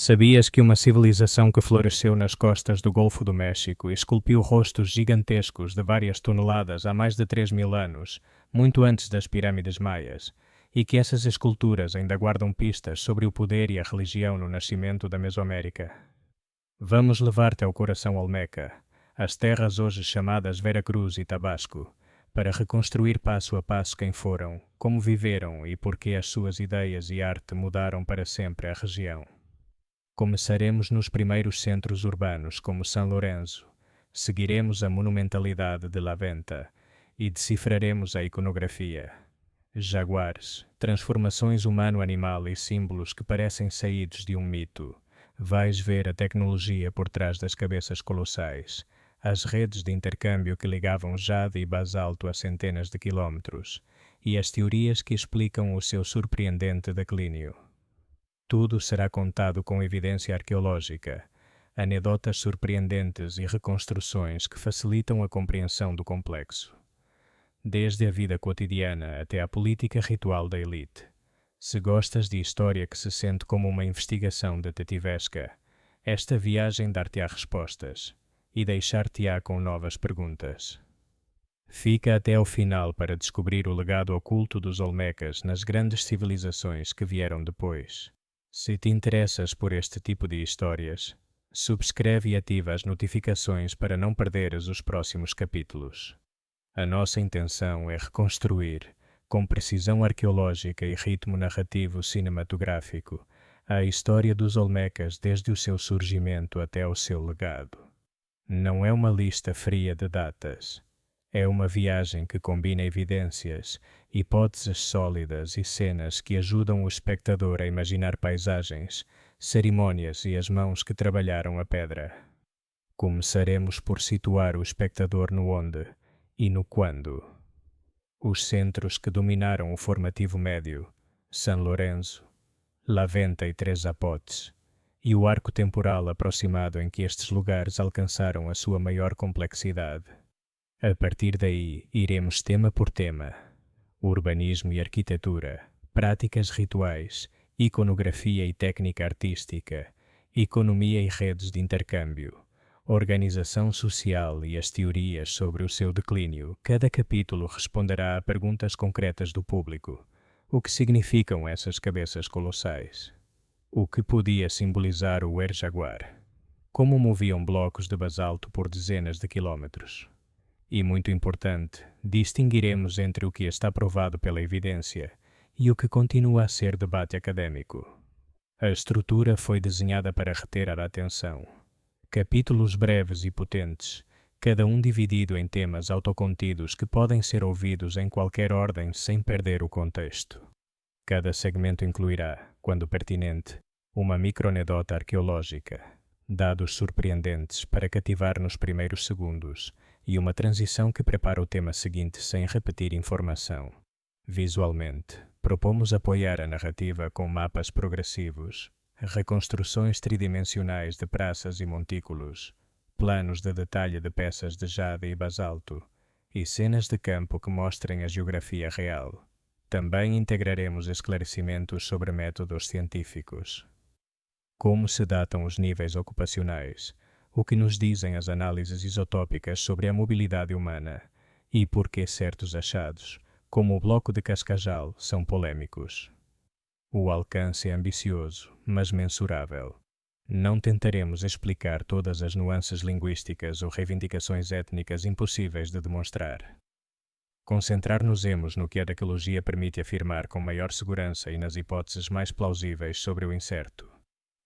Sabias que uma civilização que floresceu nas costas do Golfo do México e esculpiu rostos gigantescos de várias toneladas há mais de 3.000 anos, muito antes das pirâmides maias, e que essas esculturas ainda guardam pistas sobre o poder e a religião no nascimento da Mesoamérica? Vamos levar-te ao coração olmeca, às terras hoje chamadas Veracruz e Tabasco, para reconstruir passo a passo quem foram, como viveram e por que as suas ideias e arte mudaram para sempre a região. Começaremos nos primeiros centros urbanos, como São Lourenço, seguiremos a monumentalidade de La Venta e decifraremos a iconografia. Jaguares, transformações humano-animal e símbolos que parecem saídos de um mito. Vais ver a tecnologia por trás das cabeças colossais, as redes de intercâmbio que ligavam Jade e Basalto a centenas de quilómetros, e as teorias que explicam o seu surpreendente declínio. Tudo será contado com evidência arqueológica, anedotas surpreendentes e reconstruções que facilitam a compreensão do complexo. Desde a vida cotidiana até à política ritual da elite. Se gostas de história que se sente como uma investigação detetivesca, esta viagem dar-te-á respostas e deixar-te-á com novas perguntas. Fica até ao final para descobrir o legado oculto dos Olmecas nas grandes civilizações que vieram depois. Se te interessas por este tipo de histórias, subscreve e ativa as notificações para não perderes os próximos capítulos. A nossa intenção é reconstruir, com precisão arqueológica e ritmo narrativo cinematográfico, a história dos Olmecas desde o seu surgimento até ao seu legado. Não é uma lista fria de datas. É uma viagem que combina evidências, hipóteses sólidas e cenas que ajudam o espectador a imaginar paisagens, cerimônias e as mãos que trabalharam a pedra. Começaremos por situar o espectador no onde e no quando. Os centros que dominaram o formativo médio, São Lourenço, La Venta e Três Zapotes, e o arco temporal aproximado em que estes lugares alcançaram a sua maior complexidade. A partir daí, iremos tema por tema: urbanismo e arquitetura, práticas rituais, iconografia e técnica artística, economia e redes de intercâmbio, organização social e as teorias sobre o seu declínio. Cada capítulo responderá a perguntas concretas do público. O que significam essas cabeças colossais? O que podia simbolizar o Air Jaguar? Como moviam blocos de basalto por dezenas de quilómetros? E, muito importante, distinguiremos entre o que está provado pela evidência e o que continua a ser debate acadêmico. A estrutura foi desenhada para reter a atenção. Capítulos breves e potentes, cada um dividido em temas autocontidos que podem ser ouvidos em qualquer ordem sem perder o contexto. Cada segmento incluirá, quando pertinente, uma microanedota arqueológica, dados surpreendentes para cativar nos primeiros segundos e uma transição que prepara o tema seguinte sem repetir informação. Visualmente, propomos apoiar a narrativa com mapas progressivos, reconstruções tridimensionais de praças e montículos, planos de detalhe de peças de jade e basalto e cenas de campo que mostrem a geografia real. Também integraremos esclarecimentos sobre métodos científicos. Como se datam os níveis ocupacionais, o que nos dizem as análises isotópicas sobre a mobilidade humana e por que certos achados, como o bloco de Cascajal, são polêmicos. O alcance é ambicioso, mas mensurável. Não tentaremos explicar todas as nuances linguísticas ou reivindicações étnicas impossíveis de demonstrar. Concentrar-nos-emos no que a arqueologia permite afirmar com maior segurança e nas hipóteses mais plausíveis sobre o incerto.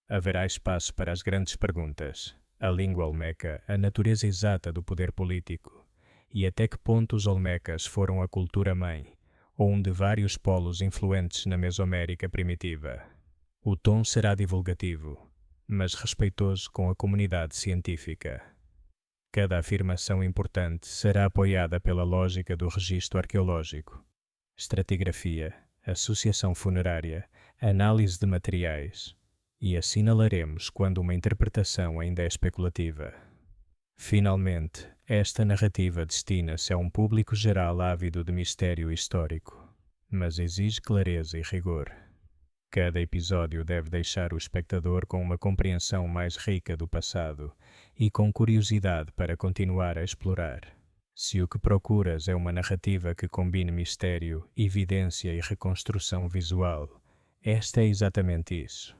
Haverá espaço para as grandes perguntas: a língua olmeca, a natureza exata do poder político, e até que ponto os olmecas foram a cultura-mãe, ou um de vários polos influentes na Mesoamérica primitiva. O tom será divulgativo, mas respeitoso com a comunidade científica. Cada afirmação importante será apoiada pela lógica do registro arqueológico, estratigrafia, associação funerária, análise de materiais, e assinalaremos quando uma interpretação ainda é especulativa. Finalmente, esta narrativa destina-se a um público geral ávido de mistério histórico, mas exige clareza e rigor. Cada episódio deve deixar o espectador com uma compreensão mais rica do passado e com curiosidade para continuar a explorar. Se o que procuras é uma narrativa que combine mistério, evidência e reconstrução visual, esta é exatamente isso.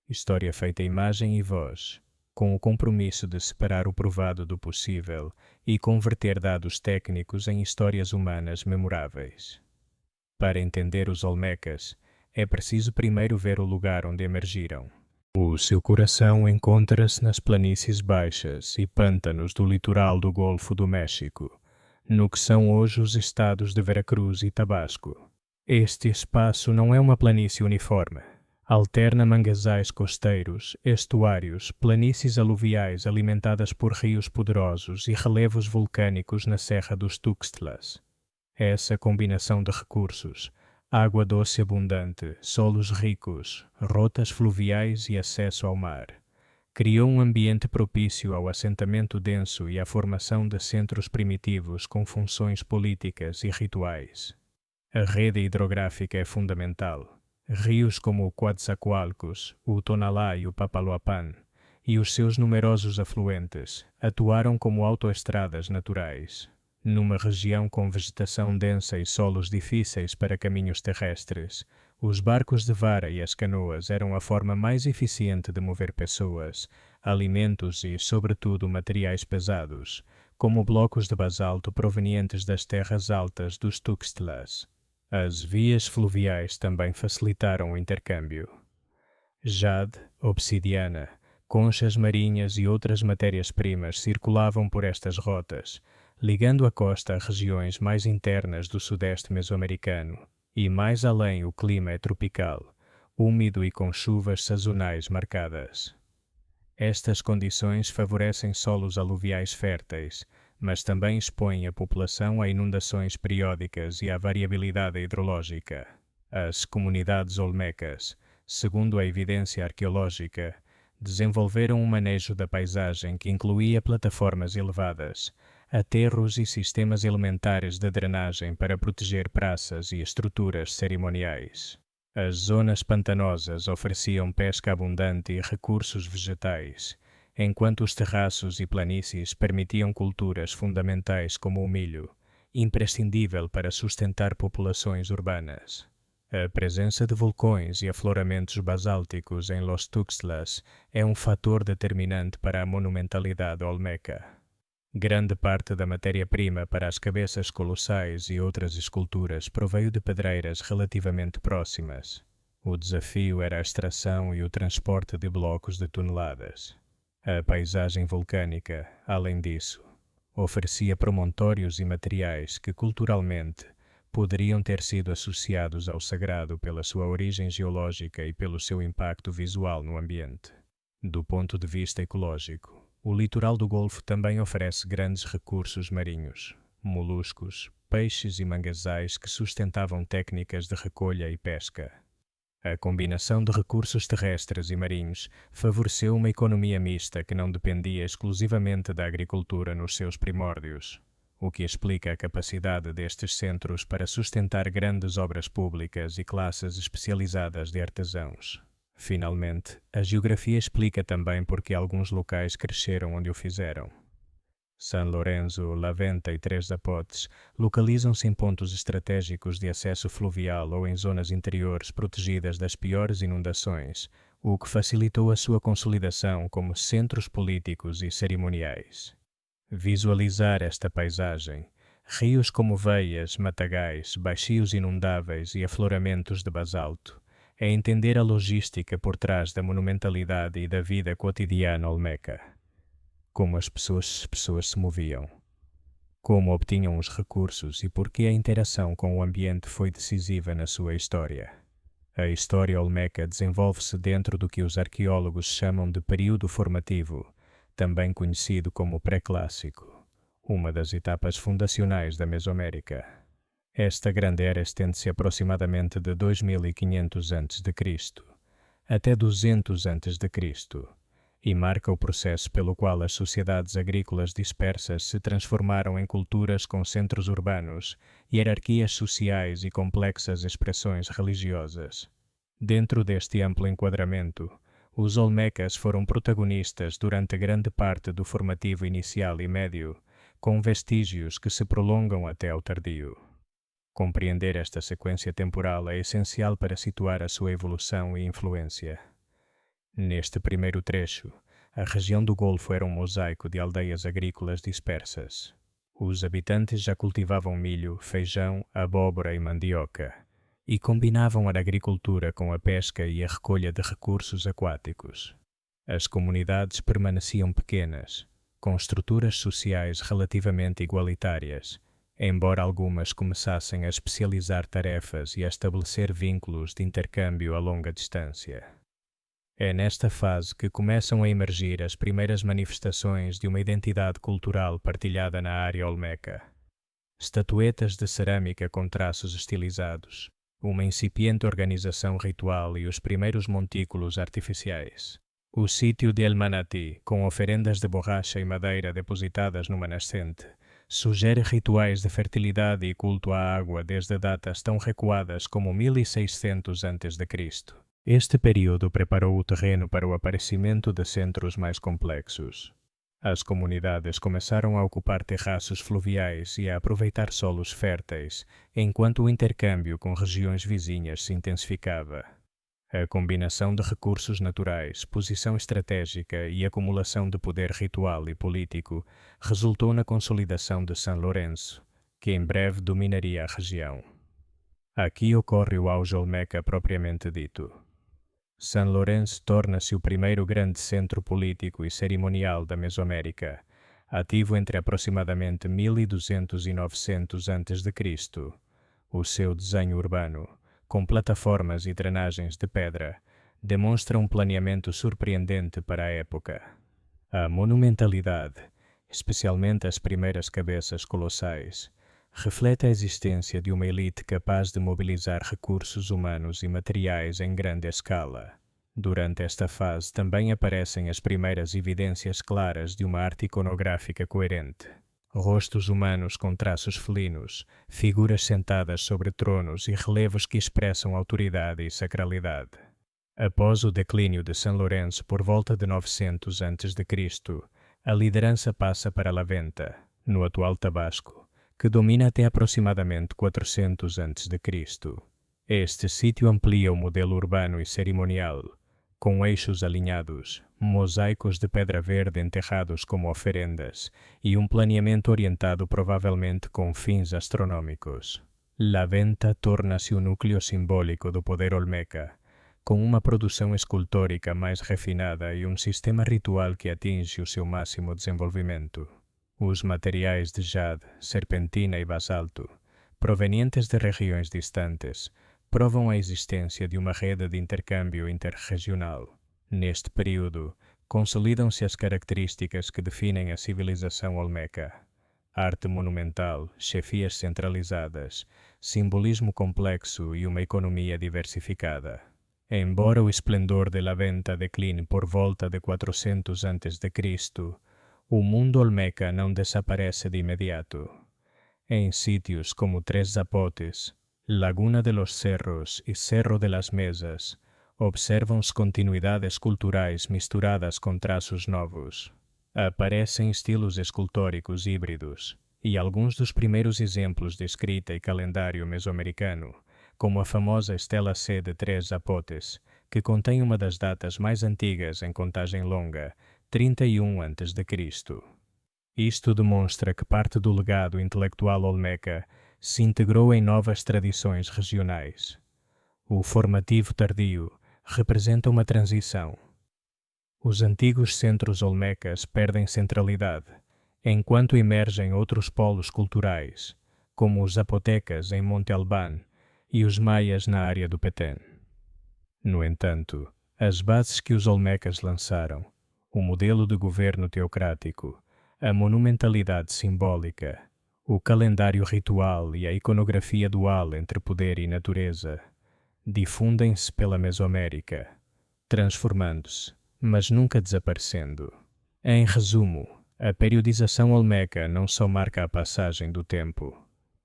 História feita imagem e voz, com o compromisso de separar o provado do possível e converter dados técnicos em histórias humanas memoráveis. Para entender os Olmecas, é preciso primeiro ver o lugar onde emergiram. O seu coração encontra-se nas planícies baixas e pântanos do litoral do Golfo do México, no que são hoje os estados de Veracruz e Tabasco. Este espaço não é uma planície uniforme. Alterna manguezais costeiros, estuários, planícies aluviais alimentadas por rios poderosos e relevos vulcânicos na Serra dos Tuxtlas. Essa combinação de recursos, água doce abundante, solos ricos, rotas fluviais e acesso ao mar, criou um ambiente propício ao assentamento denso e à formação de centros primitivos com funções políticas e rituais. A rede hidrográfica é fundamental. Rios como o Coatzacoalcos, o Tonalá e o Papaloapan, e os seus numerosos afluentes, atuaram como autoestradas naturais. Numa região com vegetação densa e solos difíceis para caminhos terrestres, os barcos de vara e as canoas eram a forma mais eficiente de mover pessoas, alimentos e, sobretudo, materiais pesados, como blocos de basalto provenientes das terras altas dos Tuxtlas. As vias fluviais também facilitaram o intercâmbio. Jade, obsidiana, conchas marinhas e outras matérias-primas circulavam por estas rotas, ligando a costa a regiões mais internas do sudeste mesoamericano, e mais além o clima é tropical, úmido e com chuvas sazonais marcadas. Estas condições favorecem solos aluviais férteis, mas também expõem a população a inundações periódicas e à variabilidade hidrológica. As comunidades olmecas, segundo a evidência arqueológica, desenvolveram um manejo da paisagem que incluía plataformas elevadas, aterros e sistemas elementares de drenagem para proteger praças e estruturas cerimoniais. As zonas pantanosas ofereciam pesca abundante e recursos vegetais, enquanto os terraços e planícies permitiam culturas fundamentais como o milho, imprescindível para sustentar populações urbanas. A presença de vulcões e afloramentos basálticos em Los Tuxtlas é um fator determinante para a monumentalidade olmeca. Grande parte da matéria-prima para as cabeças colossais e outras esculturas proveio de pedreiras relativamente próximas. O desafio era a extração e o transporte de blocos de toneladas. A paisagem vulcânica, além disso, oferecia promontórios e materiais que, culturalmente, poderiam ter sido associados ao sagrado pela sua origem geológica e pelo seu impacto visual no ambiente. Do ponto de vista ecológico, o litoral do Golfo também oferece grandes recursos marinhos, moluscos, peixes e manguezais que sustentavam técnicas de recolha e pesca. A combinação de recursos terrestres e marinhos favoreceu uma economia mista que não dependia exclusivamente da agricultura nos seus primórdios, o que explica a capacidade destes centros para sustentar grandes obras públicas e classes especializadas de artesãos. Finalmente, a geografia explica também por que alguns locais cresceram onde o fizeram. San Lorenzo, La Venta e Três Zapotes localizam-se em pontos estratégicos de acesso fluvial ou em zonas interiores protegidas das piores inundações, o que facilitou a sua consolidação como centros políticos e cerimoniais. Visualizar esta paisagem, rios como veias, matagais, baixios inundáveis e afloramentos de basalto, é entender a logística por trás da monumentalidade e da vida cotidiana olmeca. Como as pessoas se moviam, como obtinham os recursos e por que a interação com o ambiente foi decisiva na sua história. A história olmeca desenvolve-se dentro do que os arqueólogos chamam de período formativo, também conhecido como pré-clássico, uma das etapas fundacionais da Mesoamérica. Esta grande era estende-se aproximadamente de 2500 a.C. até 200 a.C., e marca o processo pelo qual as sociedades agrícolas dispersas se transformaram em culturas com centros urbanos, hierarquias sociais e complexas expressões religiosas. Dentro deste amplo enquadramento, os Olmecas foram protagonistas durante grande parte do formativo inicial e médio, com vestígios que se prolongam até ao tardio. Compreender esta sequência temporal é essencial para situar a sua evolução e influência. Neste primeiro trecho, a região do Golfo era um mosaico de aldeias agrícolas dispersas. Os habitantes já cultivavam milho, feijão, abóbora e mandioca, e combinavam a agricultura com a pesca e a recolha de recursos aquáticos. As comunidades permaneciam pequenas, com estruturas sociais relativamente igualitárias, embora algumas começassem a especializar tarefas e a estabelecer vínculos de intercâmbio a longa distância. É nesta fase que começam a emergir as primeiras manifestações de uma identidade cultural partilhada na área olmeca. Estatuetas de cerâmica com traços estilizados, uma incipiente organização ritual e os primeiros montículos artificiais. O sítio de El Manatí, com oferendas de borracha e madeira depositadas numa nascente, sugere rituais de fertilidade e culto à água desde datas tão recuadas como 1600 a.C. Este período preparou o terreno para o aparecimento de centros mais complexos. As comunidades começaram a ocupar terraços fluviais e a aproveitar solos férteis, enquanto o intercâmbio com regiões vizinhas se intensificava. A combinação de recursos naturais, posição estratégica e acumulação de poder ritual e político resultou na consolidação de São Lourenço, que em breve dominaria a região. Aqui ocorre o auge olmeca propriamente dito. São Lourenço torna-se o primeiro grande centro político e cerimonial da Mesoamérica, ativo entre aproximadamente 1200 e 900 a.C. O seu desenho urbano, com plataformas e drenagens de pedra, demonstra um planeamento surpreendente para a época. A monumentalidade, especialmente as primeiras cabeças colossais, reflete a existência de uma elite capaz de mobilizar recursos humanos e materiais em grande escala. Durante esta fase também aparecem as primeiras evidências claras de uma arte iconográfica coerente. Rostos humanos com traços felinos, figuras sentadas sobre tronos e relevos que expressam autoridade e sacralidade. Após o declínio de São Lourenço por volta de 900 a.C., a liderança passa para La Venta, no atual Tabasco, que domina até aproximadamente 400 a.C. Este sítio amplia o modelo urbano e cerimonial, com eixos alinhados, mosaicos de pedra verde enterrados como oferendas e um planeamento orientado provavelmente com fins astronômicos. La Venta torna-se o núcleo simbólico do poder olmeca, com uma produção escultórica mais refinada e um sistema ritual que atinge o seu máximo desenvolvimento. Os materiais de jade, serpentina e basalto, provenientes de regiões distantes, provam a existência de uma rede de intercâmbio interregional. Neste período, consolidam-se as características que definem a civilização olmeca: arte monumental, chefias centralizadas, simbolismo complexo e uma economia diversificada. Embora o esplendor de La Venta decline por volta de 400 a.C., o mundo olmeca não desaparece de imediato. Em sítios como Tres Zapotes, Laguna de los Cerros e Cerro de las Mesas, observam-se continuidades culturais misturadas com traços novos. Aparecem estilos escultóricos híbridos, e alguns dos primeiros exemplos de escrita e calendário mesoamericano, como a famosa Estela C de Tres Zapotes, que contém uma das datas mais antigas em contagem longa, 31 a.C. Isto demonstra que parte do legado intelectual olmeca se integrou em novas tradições regionais. O formativo tardio representa uma transição. Os antigos centros olmecas perdem centralidade, enquanto emergem outros polos culturais, como os zapotecas em Monte Albán e os maias na área do Petén. No entanto, as bases que os olmecas lançaram, o modelo de governo teocrático, a monumentalidade simbólica, o calendário ritual e a iconografia dual entre poder e natureza, difundem-se pela Mesoamérica, transformando-se, mas nunca desaparecendo. Em resumo, a periodização olmeca não só marca a passagem do tempo,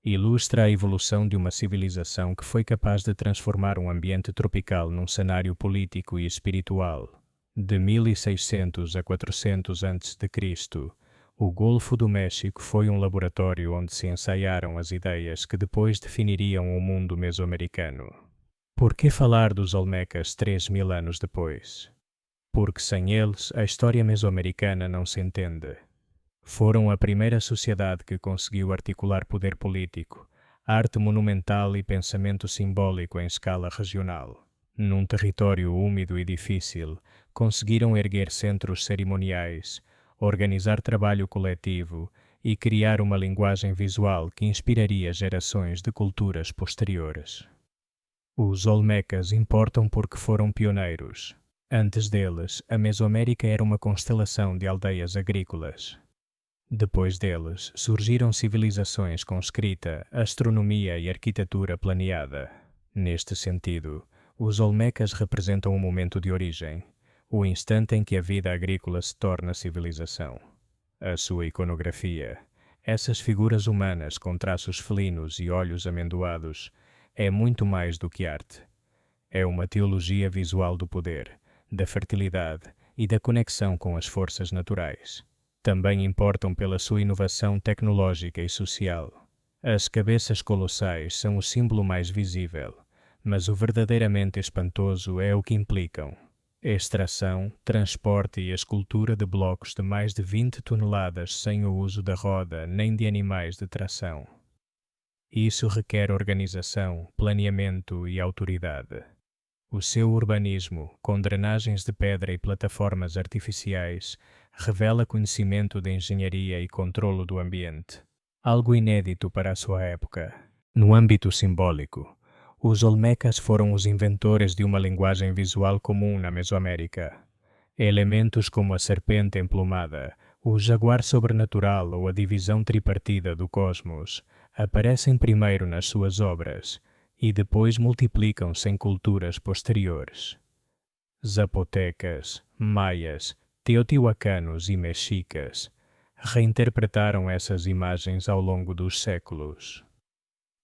Ilustra a evolução de uma civilização que foi capaz de transformar um ambiente tropical num cenário político e espiritual. De 1600 a 400 a.C., o Golfo do México foi um laboratório onde se ensaiaram as ideias que depois definiriam o mundo mesoamericano. Por que falar dos Olmecas 3.000 anos depois? Porque sem eles a história mesoamericana não se entende. Foram a primeira sociedade que conseguiu articular poder político, arte monumental e pensamento simbólico em escala regional. Num território úmido e difícil, conseguiram erguer centros cerimoniais, organizar trabalho coletivo e criar uma linguagem visual que inspiraria gerações de culturas posteriores. Os Olmecas importam porque foram pioneiros. Antes deles, a Mesoamérica era uma constelação de aldeias agrícolas. Depois deles, surgiram civilizações com escrita, astronomia e arquitetura planeada. Neste sentido, os Olmecas representam um momento de origem, o instante em que a vida agrícola se torna civilização. A sua iconografia, essas figuras humanas com traços felinos e olhos amendoados, é muito mais do que arte. É uma teologia visual do poder, da fertilidade e da conexão com as forças naturais. Também importam pela sua inovação tecnológica e social. As cabeças colossais são o símbolo mais visível, mas o verdadeiramente espantoso é o que implicam. Extração, transporte e escultura de blocos de mais de 20 toneladas sem o uso da roda nem de animais de tração. Isso requer organização, planeamento e autoridade. O seu urbanismo, com drenagens de pedra e plataformas artificiais, revela conhecimento de engenharia e controlo do ambiente, algo inédito para a sua época. No âmbito simbólico, os Olmecas foram os inventores de uma linguagem visual comum na Mesoamérica. Elementos como a serpente emplumada, o jaguar sobrenatural ou a divisão tripartida do cosmos aparecem primeiro nas suas obras e depois multiplicam-se em culturas posteriores. Zapotecas, maias, teotihuacanos e mexicas reinterpretaram essas imagens ao longo dos séculos.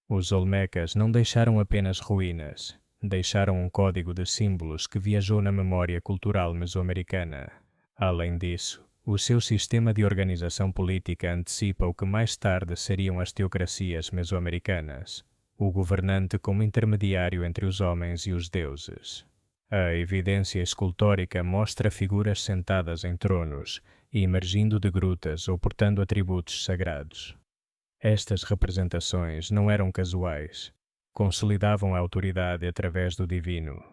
Os Olmecas não deixaram apenas ruínas, deixaram um código de símbolos que viajou na memória cultural mesoamericana. Além disso, o seu sistema de organização política antecipa o que mais tarde seriam as teocracias mesoamericanas, o governante como intermediário entre os homens e os deuses. A evidência escultórica mostra figuras sentadas em tronos e emergindo de grutas ou portando atributos sagrados. Estas representações não eram casuais, consolidavam a autoridade através do divino.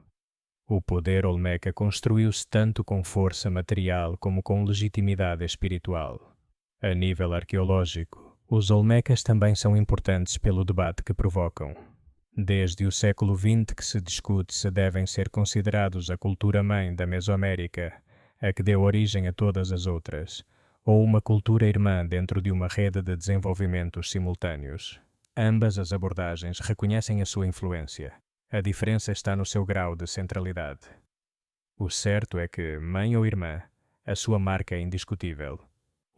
O poder Olmeca construiu-se tanto com força material como com legitimidade espiritual. A nível arqueológico, os Olmecas também são importantes pelo debate que provocam. Desde o século XX que se discute se devem ser considerados a cultura-mãe da Mesoamérica, a que deu origem a todas as outras, ou uma cultura irmã dentro de uma rede de desenvolvimentos simultâneos. Ambas as abordagens reconhecem a sua influência. A diferença está no seu grau de centralidade. O certo é que, mãe ou irmã, a sua marca é indiscutível.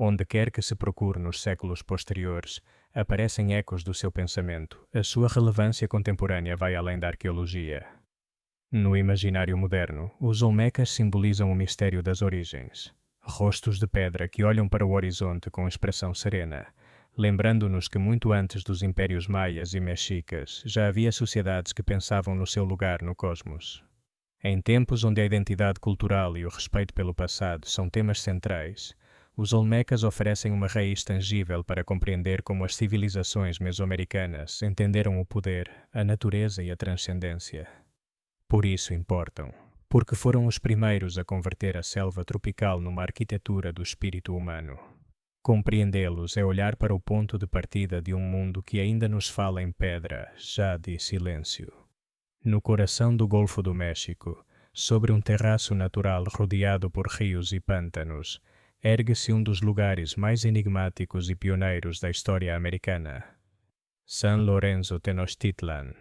Onde quer que se procure nos séculos posteriores, aparecem ecos do seu pensamento. A sua relevância contemporânea vai além da arqueologia. No imaginário moderno, os Olmecas simbolizam o mistério das origens. Rostos de pedra que olham para o horizonte com expressão serena, lembrando-nos que muito antes dos impérios maias e mexicas já havia sociedades que pensavam no seu lugar no cosmos. Em tempos onde a identidade cultural e o respeito pelo passado são temas centrais, os Olmecas oferecem uma raiz tangível para compreender como as civilizações mesoamericanas entenderam o poder, a natureza e a transcendência. Por isso importam, porque foram os primeiros a converter a selva tropical numa arquitetura do espírito humano. Compreendê-los é olhar para o ponto de partida de um mundo que ainda nos fala em pedra, jade e silêncio. No coração do Golfo do México, sobre um terraço natural rodeado por rios e pântanos, ergue-se um dos lugares mais enigmáticos e pioneiros da história americana. San Lorenzo Tenochtitlan,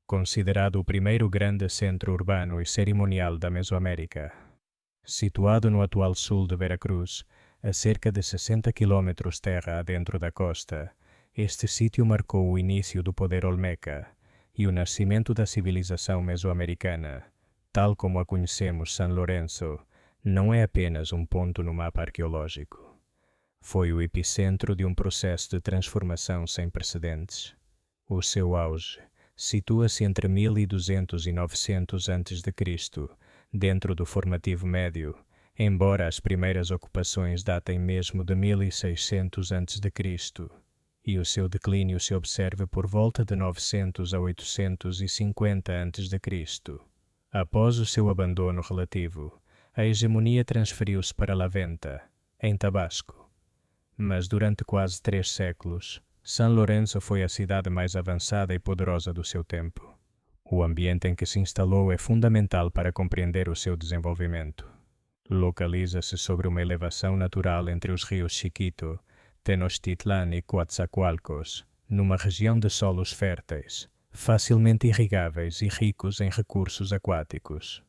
considerado o primeiro grande centro urbano e cerimonial da Mesoamérica. Situado no atual sul de Veracruz, a cerca de 60 quilômetros terra adentro da costa, Este sítio marcou o início do poder olmeca e o nascimento da civilização mesoamericana, tal como a conhecemos. San Lorenzo não é apenas um ponto no mapa arqueológico. Foi o epicentro de um processo de transformação sem precedentes. O seu auge situa-se entre 1200 e 900 a.C., dentro do formativo médio, embora as primeiras ocupações datem mesmo de 1600 a.C., e o seu declínio se observa por volta de 900 a 850 a.C. Após o seu abandono relativo, a hegemonia transferiu-se para Laventa, em Tabasco. Mas durante quase 3 séculos, San Lorenzo foi a cidade mais avançada e poderosa do seu tempo. O ambiente em que se instalou é fundamental para compreender o seu desenvolvimento. Localiza-se sobre uma elevação natural entre os rios Chiquito, Tenochtitlan e Coatzacoalcos, numa região de solos férteis, facilmente irrigáveis e ricos em recursos aquáticos.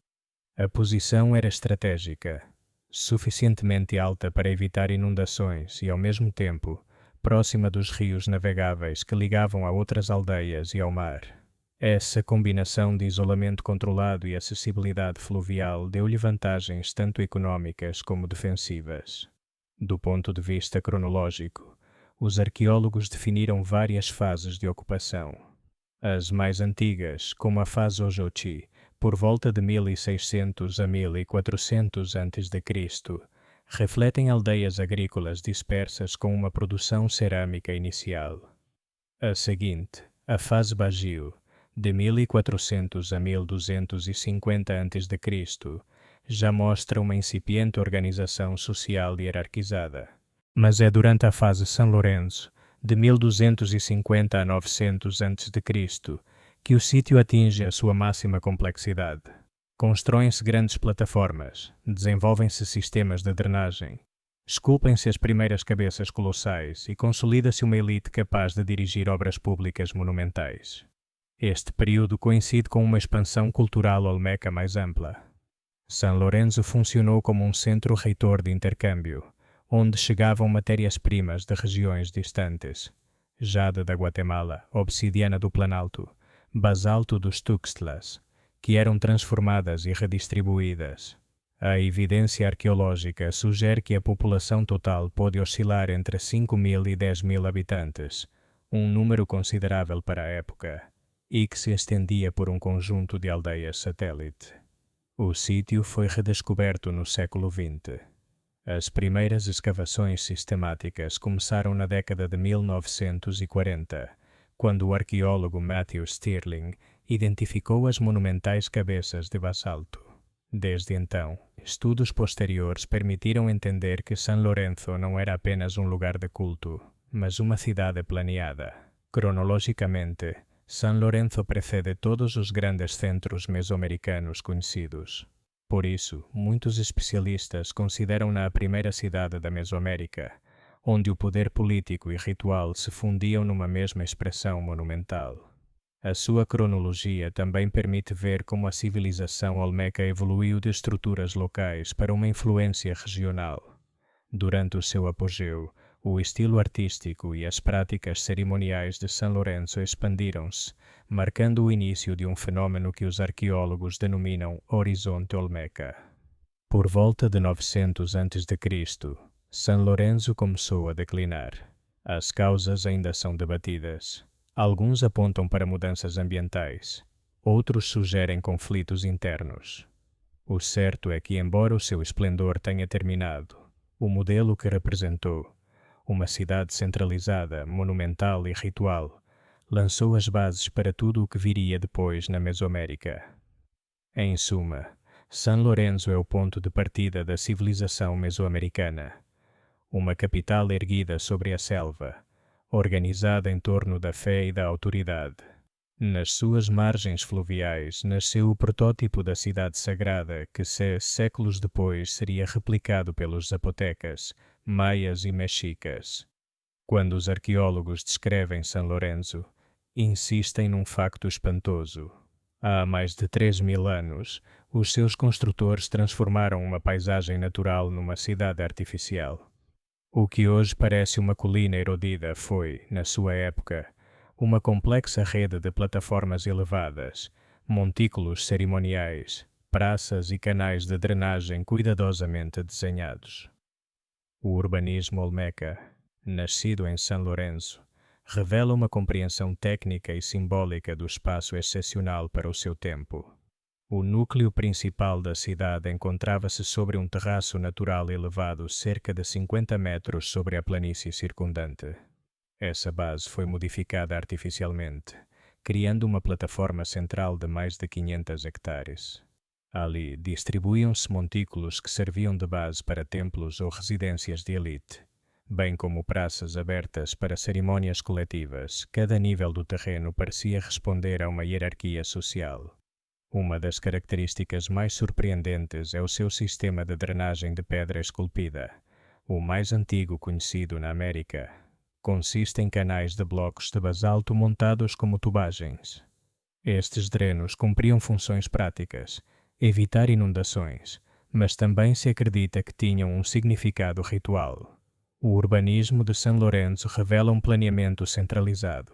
A posição era estratégica, suficientemente alta para evitar inundações e, ao mesmo tempo, próxima dos rios navegáveis que ligavam a outras aldeias e ao mar. Essa combinação de isolamento controlado e acessibilidade fluvial deu-lhe vantagens tanto econômicas como defensivas. Do ponto de vista cronológico, os arqueólogos definiram várias fases de ocupação. As mais antigas, como a fase Ojochi, por volta de 1600 a 1400 a.C., refletem aldeias agrícolas dispersas com uma produção cerâmica inicial. A seguinte, a fase Bajío, de 1400 a 1250 a.C., já mostra uma incipiente organização social hierarquizada. Mas é durante a fase San Lorenzo, de 1250 a 900 a.C., que o sítio atinge a sua máxima complexidade. Constroem-se grandes plataformas, desenvolvem-se sistemas de drenagem, esculpem-se as primeiras cabeças colossais e consolida-se uma elite capaz de dirigir obras públicas monumentais. Este período coincide com uma expansão cultural olmeca mais ampla. San Lorenzo funcionou como um centro reitor de intercâmbio, onde chegavam matérias-primas de regiões distantes: jade da Guatemala, obsidiana do Planalto, basalto dos Tuxtlas, que eram transformadas e redistribuídas. A evidência arqueológica sugere que a população total pode oscilar entre 5.000 e 10.000 habitantes, um número considerável para a época, e que se estendia por um conjunto de aldeias satélite. O sítio foi redescoberto no século XX. As primeiras escavações sistemáticas começaram na década de 1940, quando o arqueólogo Matthew Stirling identificou as monumentais cabeças de basalto. Desde então, estudos posteriores permitiram entender que San Lorenzo não era apenas um lugar de culto, mas uma cidade planeada. Cronologicamente, San Lorenzo precede todos os grandes centros mesoamericanos conhecidos. Por isso, muitos especialistas consideram-na a primeira cidade da Mesoamérica, onde o poder político e ritual se fundiam numa mesma expressão monumental. A sua cronologia também permite ver como a civilização olmeca evoluiu de estruturas locais para uma influência regional. Durante o seu apogeu, o estilo artístico e as práticas cerimoniais de San Lorenzo expandiram-se, marcando o início de um fenômeno que os arqueólogos denominam Horizonte Olmeca. Por volta de 900 a.C., San Lorenzo começou a declinar. As causas ainda são debatidas. Alguns apontam para mudanças ambientais, outros sugerem conflitos internos. O certo é que, embora o seu esplendor tenha terminado, o modelo que representou, uma cidade centralizada, monumental e ritual, lançou as bases para tudo o que viria depois na Mesoamérica. Em suma, San Lorenzo é o ponto de partida da civilização mesoamericana, uma capital erguida sobre a selva, organizada em torno da fé e da autoridade. Nas suas margens fluviais nasceu o protótipo da cidade sagrada que, séculos depois, seria replicado pelos zapotecas, maias e mexicas. Quando os arqueólogos descrevem San Lorenzo, insistem num facto espantoso. Há mais de 3.000 anos, os seus construtores transformaram uma paisagem natural numa cidade artificial. O que hoje parece uma colina erodida foi, na sua época, uma complexa rede de plataformas elevadas, montículos cerimoniais, praças e canais de drenagem cuidadosamente desenhados. O urbanismo olmeca, nascido em São Lourenço, revela uma compreensão técnica e simbólica do espaço excepcional para o seu tempo. O núcleo principal da cidade encontrava-se sobre um terraço natural elevado cerca de 50 metros sobre a planície circundante. Essa base foi modificada artificialmente, criando uma plataforma central de mais de 500 hectares. Ali distribuíam-se montículos que serviam de base para templos ou residências de elite, bem como praças abertas para cerimônias coletivas. Cada nível do terreno parecia responder a uma hierarquia social. Uma das características mais surpreendentes é o seu sistema de drenagem de pedra esculpida, o mais antigo conhecido na América. Consiste em canais de blocos de basalto montados como tubagens. Estes drenos cumpriam funções práticas, evitar inundações, mas também se acredita que tinham um significado ritual. O urbanismo de São Lourenço revela um planeamento centralizado.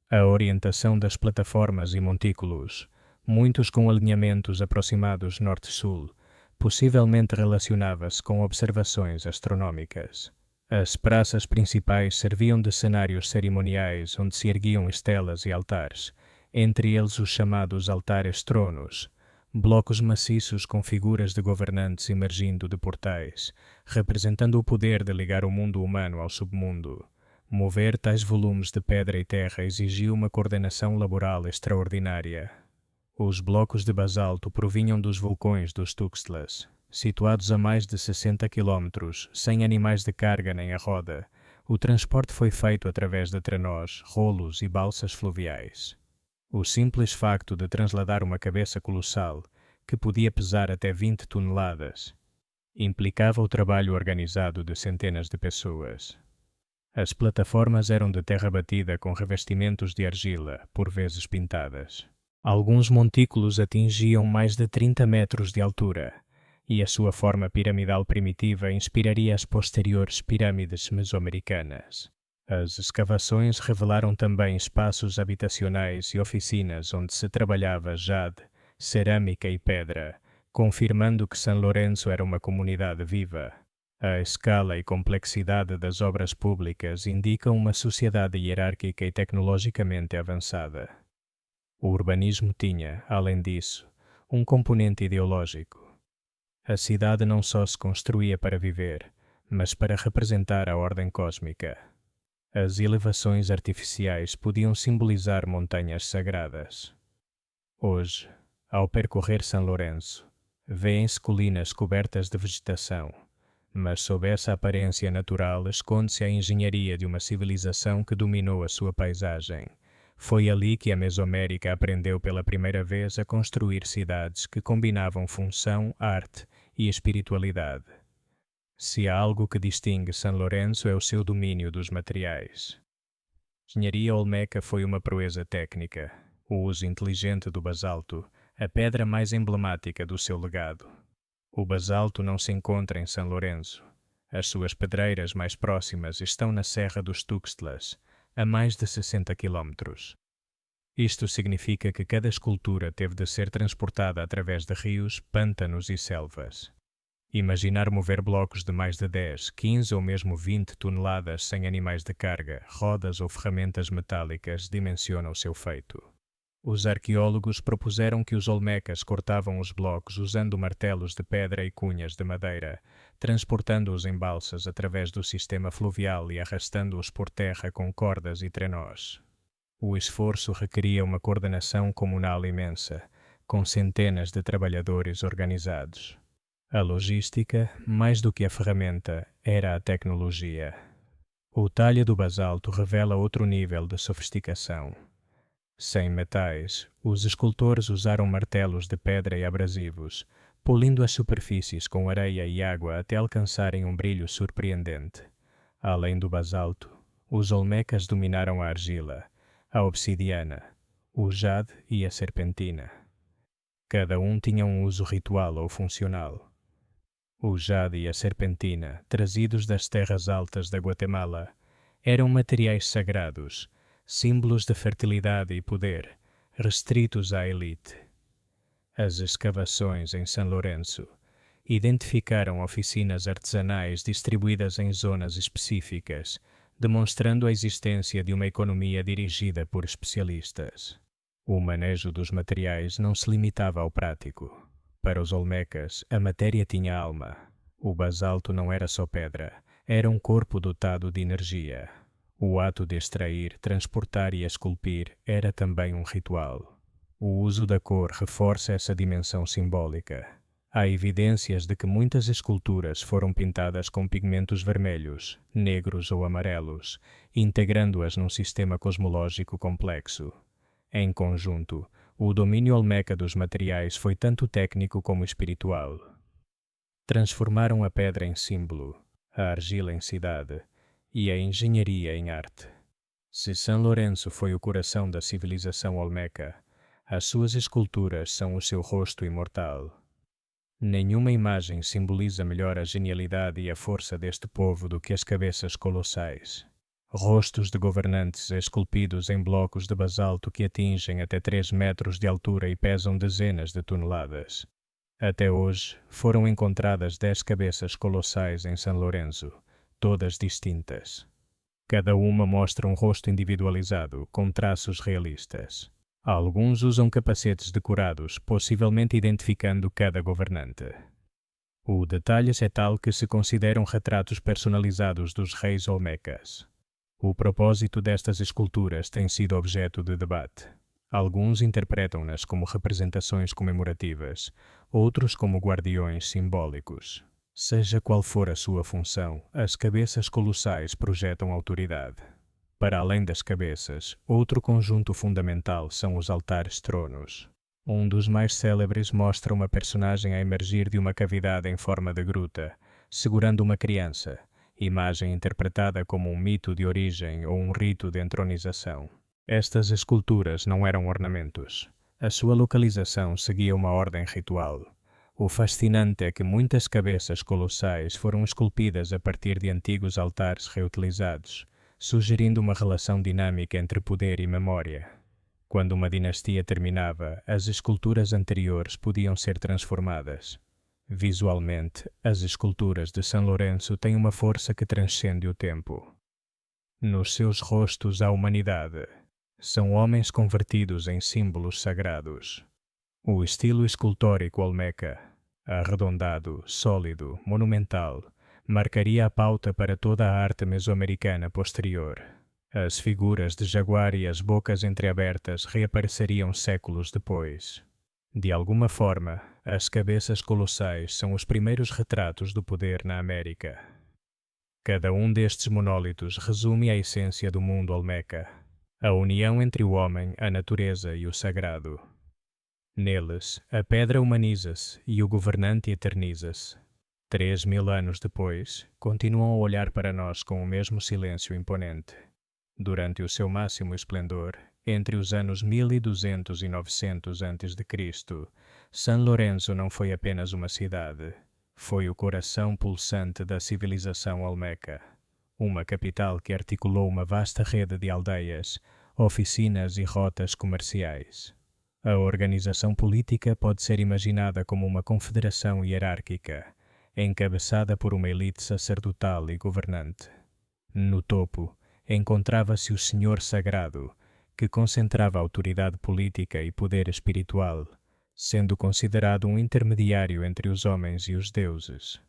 A orientação das plataformas e montículos, muitos com alinhamentos aproximados norte-sul, possivelmente relacionava-se com observações astronómicas. As praças principais serviam de cenários cerimoniais onde se erguiam estelas e altares, entre eles os chamados altares-tronos, blocos maciços com figuras de governantes emergindo de portais, representando o poder de ligar o mundo humano ao submundo. Mover tais volumes de pedra e terra exigiu uma coordenação laboral extraordinária. Os blocos de basalto provinham dos vulcões dos Tuxtlas, situados a mais de 60 quilómetros, sem animais de carga nem a roda. O transporte foi feito através de trenós, rolos e balsas fluviais. O simples facto de transladar uma cabeça colossal, que podia pesar até 20 toneladas, implicava o trabalho organizado de centenas de pessoas. As plataformas eram de terra batida com revestimentos de argila, por vezes pintadas. Alguns montículos atingiam mais de 30 metros de altura, e a sua forma piramidal primitiva inspiraria as posteriores pirâmides mesoamericanas. As escavações revelaram também espaços habitacionais e oficinas onde se trabalhava jade, cerâmica e pedra, confirmando que São Lourenço era uma comunidade viva. A escala e complexidade das obras públicas indicam uma sociedade hierárquica e tecnologicamente avançada. O urbanismo tinha, além disso, um componente ideológico. A cidade não só se construía para viver, mas para representar a ordem cósmica. As elevações artificiais podiam simbolizar montanhas sagradas. Hoje, ao percorrer São Lourenço, vêem-se colinas cobertas de vegetação, mas sob essa aparência natural esconde-se a engenharia de uma civilização que dominou a sua paisagem. Foi ali que a Mesoamérica aprendeu pela primeira vez a construir cidades que combinavam função, arte e espiritualidade. Se há algo que distingue São Lourenço é o seu domínio dos materiais. A engenharia olmeca foi uma proeza técnica, o uso inteligente do basalto, a pedra mais emblemática do seu legado. O basalto não se encontra em São Lourenço. As suas pedreiras mais próximas estão na Serra dos Tuxtlas, a mais de 60 quilómetros. Isto significa que cada escultura teve de ser transportada através de rios, pântanos e selvas. Imaginar mover blocos de mais de 10, 15 ou mesmo 20 toneladas sem animais de carga, rodas ou ferramentas metálicas dimensiona o seu feito. Os arqueólogos propuseram que os olmecas cortavam os blocos usando martelos de pedra e cunhas de madeira, transportando-os em balsas através do sistema fluvial e arrastando-os por terra com cordas e trenós. O esforço requeria uma coordenação comunal imensa, com centenas de trabalhadores organizados. A logística, mais do que a ferramenta, era a tecnologia. O talho do basalto revela outro nível de sofisticação. Sem metais, os escultores usaram martelos de pedra e abrasivos, polindo as superfícies com areia e água até alcançarem um brilho surpreendente. Além do basalto, os olmecas dominaram a argila, a obsidiana, o jade e a serpentina. Cada um tinha um uso ritual ou funcional. O jade e a serpentina, trazidos das terras altas da Guatemala, eram materiais sagrados, símbolos de fertilidade e poder, restritos à elite. As escavações em São Lourenço identificaram oficinas artesanais distribuídas em zonas específicas, demonstrando a existência de uma economia dirigida por especialistas. O manejo dos materiais não se limitava ao prático. Para os olmecas, a matéria tinha alma. O basalto não era só pedra, era um corpo dotado de energia. O ato de extrair, transportar e esculpir era também um ritual. O uso da cor reforça essa dimensão simbólica. Há evidências de que muitas esculturas foram pintadas com pigmentos vermelhos, negros ou amarelos, integrando-as num sistema cosmológico complexo. Em conjunto, o domínio olmeca dos materiais foi tanto técnico como espiritual. Transformaram a pedra em símbolo, a argila em cidade e a engenharia em arte. Se São Lourenço foi o coração da civilização olmeca, as suas esculturas são o seu rosto imortal. Nenhuma imagem simboliza melhor a genialidade e a força deste povo do que as cabeças colossais. Rostos de governantes esculpidos em blocos de basalto que atingem até 3 metros de altura e pesam dezenas de toneladas. Até hoje, foram encontradas 10 cabeças colossais em São Lourenço, todas distintas. Cada uma mostra um rosto individualizado, com traços realistas. Alguns usam capacetes decorados, possivelmente identificando cada governante. O detalhe é tal que se consideram retratos personalizados dos reis olmecas. O propósito destas esculturas tem sido objeto de debate. Alguns interpretam-nas como representações comemorativas, outros como guardiões simbólicos. Seja qual for a sua função, as cabeças colossais projetam autoridade. Para além das cabeças, outro conjunto fundamental são os altares-tronos. Um dos mais célebres mostra uma personagem a emergir de uma cavidade em forma de gruta, segurando uma criança, imagem interpretada como um mito de origem ou um rito de entronização. Estas esculturas não eram ornamentos. A sua localização seguia uma ordem ritual. O fascinante é que muitas cabeças colossais foram esculpidas a partir de antigos altares reutilizados, sugerindo uma relação dinâmica entre poder e memória. Quando uma dinastia terminava, as esculturas anteriores podiam ser transformadas. Visualmente, as esculturas de São Lourenço têm uma força que transcende o tempo. Nos seus rostos há humanidade. São homens convertidos em símbolos sagrados. O estilo escultórico olmeca, arredondado, sólido, monumental, marcaria a pauta para toda a arte mesoamericana posterior. As figuras de jaguar e as bocas entreabertas reapareceriam séculos depois. De alguma forma, as cabeças colossais são os primeiros retratos do poder na América. Cada um destes monólitos resume a essência do mundo olmeca, a união entre o homem, a natureza e o sagrado. Neles, a pedra humaniza-se e o governante eterniza-se. 3.000 anos depois, continuam a olhar para nós com o mesmo silêncio imponente. Durante o seu máximo esplendor, entre os anos 1200 e 900 a.C., São Lourenço não foi apenas uma cidade, foi o coração pulsante da civilização olmeca, uma capital que articulou uma vasta rede de aldeias, oficinas e rotas comerciais. A organização política pode ser imaginada como uma confederação hierárquica, encabeçada por uma elite sacerdotal e governante. No topo, encontrava-se o Senhor Sagrado, que concentrava autoridade política e poder espiritual, sendo considerado um intermediário entre os homens e os deuses.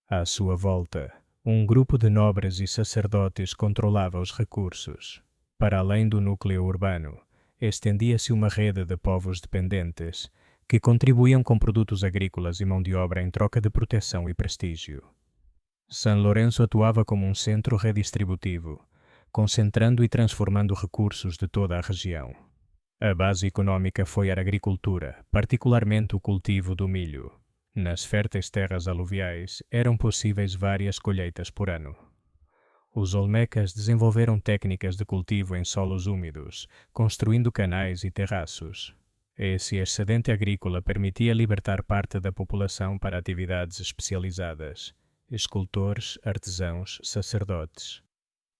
À sua volta, um grupo de nobres e sacerdotes controlava os recursos. Para além do núcleo urbano, estendia-se uma rede de povos dependentes, que contribuíam com produtos agrícolas e mão de obra em troca de proteção e prestígio. São Lourenço atuava como um centro redistributivo, concentrando e transformando recursos de toda a região. A base econômica foi a agricultura, particularmente o cultivo do milho. Nas férteis terras aluviais, eram possíveis várias colheitas por ano. Os olmecas desenvolveram técnicas de cultivo em solos úmidos, construindo canais e terraços. Esse excedente agrícola permitia libertar parte da população para atividades especializadas, escultores, artesãos, sacerdotes.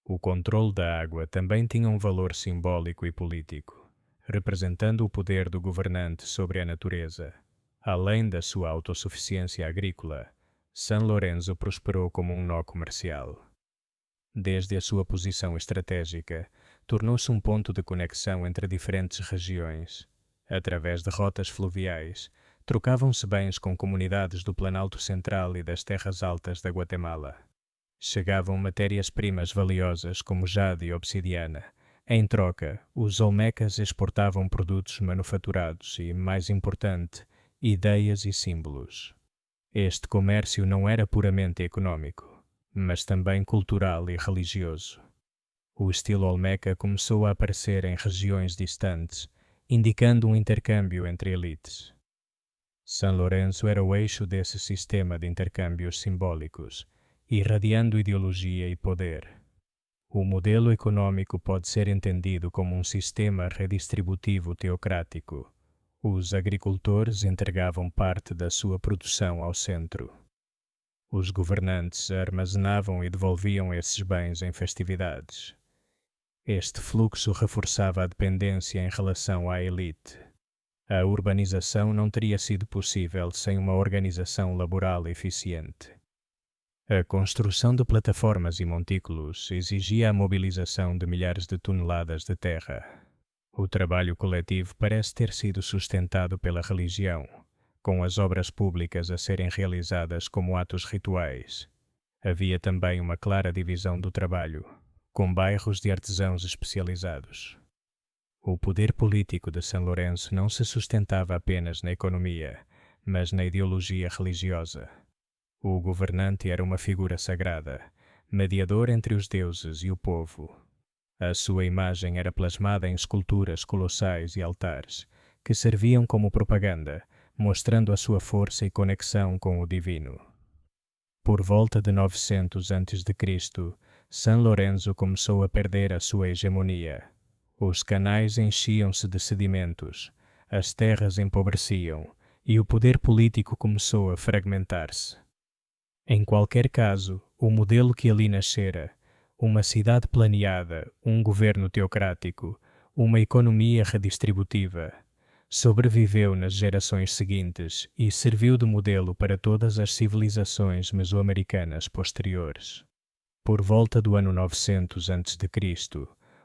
O controle da água também tinha um valor simbólico e político, representando o poder do governante sobre a natureza. Além da sua autossuficiência agrícola, São Lourenço prosperou como um nó comercial. Desde a sua posição estratégica, tornou-se um ponto de conexão entre diferentes regiões. Através de rotas fluviais, trocavam-se bens com comunidades do Planalto Central e das terras altas da Guatemala. Chegavam matérias-primas valiosas como jade e obsidiana. Em troca, os olmecas exportavam produtos manufaturados e, mais importante, ideias e símbolos. Este comércio não era puramente econômico, mas também cultural e religioso. O estilo olmeca começou a aparecer em regiões distantes, indicando um intercâmbio entre elites. São Lourenço era o eixo desse sistema de intercâmbios simbólicos, irradiando ideologia e poder. O modelo econômico pode ser entendido como um sistema redistributivo teocrático. Os agricultores entregavam parte da sua produção ao centro. Os governantes armazenavam e devolviam esses bens em festividades. Este fluxo reforçava a dependência em relação à elite. A urbanização não teria sido possível sem uma organização laboral eficiente. A construção de plataformas e montículos exigia a mobilização de milhares de toneladas de terra. O trabalho coletivo parece ter sido sustentado pela religião, com as obras públicas a serem realizadas como atos rituais. Havia também uma clara divisão do trabalho, com bairros de artesãos especializados. O poder político de São Lourenço não se sustentava apenas na economia, mas na ideologia religiosa. O governante era uma figura sagrada, mediador entre os deuses e o povo. A sua imagem era plasmada em esculturas colossais e altares, que serviam como propaganda, mostrando a sua força e conexão com o divino. Por volta de 900 a.C., São Lourenço começou a perder a sua hegemonia. Os canais enchiam-se de sedimentos, as terras empobreciam e o poder político começou a fragmentar-se. Em qualquer caso, o modelo que ali nascera, uma cidade planeada, um governo teocrático, uma economia redistributiva, sobreviveu nas gerações seguintes e serviu de modelo para todas as civilizações mesoamericanas posteriores. Por volta do ano 900 a.C.,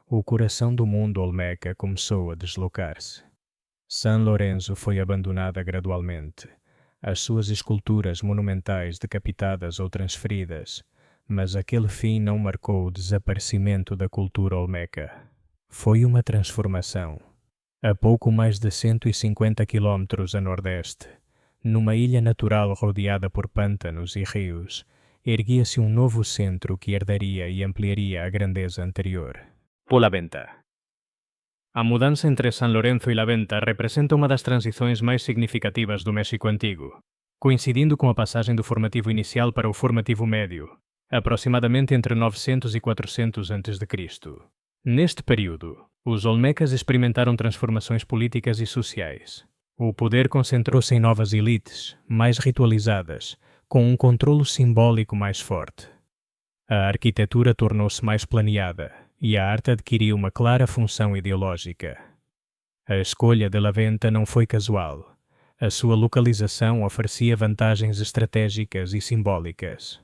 o coração do mundo olmeca começou a deslocar-se. São Lourenço foi abandonada gradualmente, as suas esculturas monumentais decapitadas ou transferidas, mas aquele fim não marcou o desaparecimento da cultura olmeca. Foi uma transformação. A pouco mais de 150 quilômetros a nordeste, numa ilha natural rodeada por pântanos e rios, erguia-se um novo centro que herdaria e ampliaria a grandeza anterior. La Venta. A mudança entre São Lourenço e La Venta representa uma das transições mais significativas do México Antigo, coincidindo com a passagem do formativo inicial para o formativo médio, aproximadamente entre 900 e 400 a.C. Neste período, os olmecas experimentaram transformações políticas e sociais. O poder concentrou-se em novas elites, mais ritualizadas, com um controlo simbólico mais forte. A arquitetura tornou-se mais planeada e a arte adquiriu uma clara função ideológica. A escolha de La Venta não foi casual. A sua localização oferecia vantagens estratégicas e simbólicas.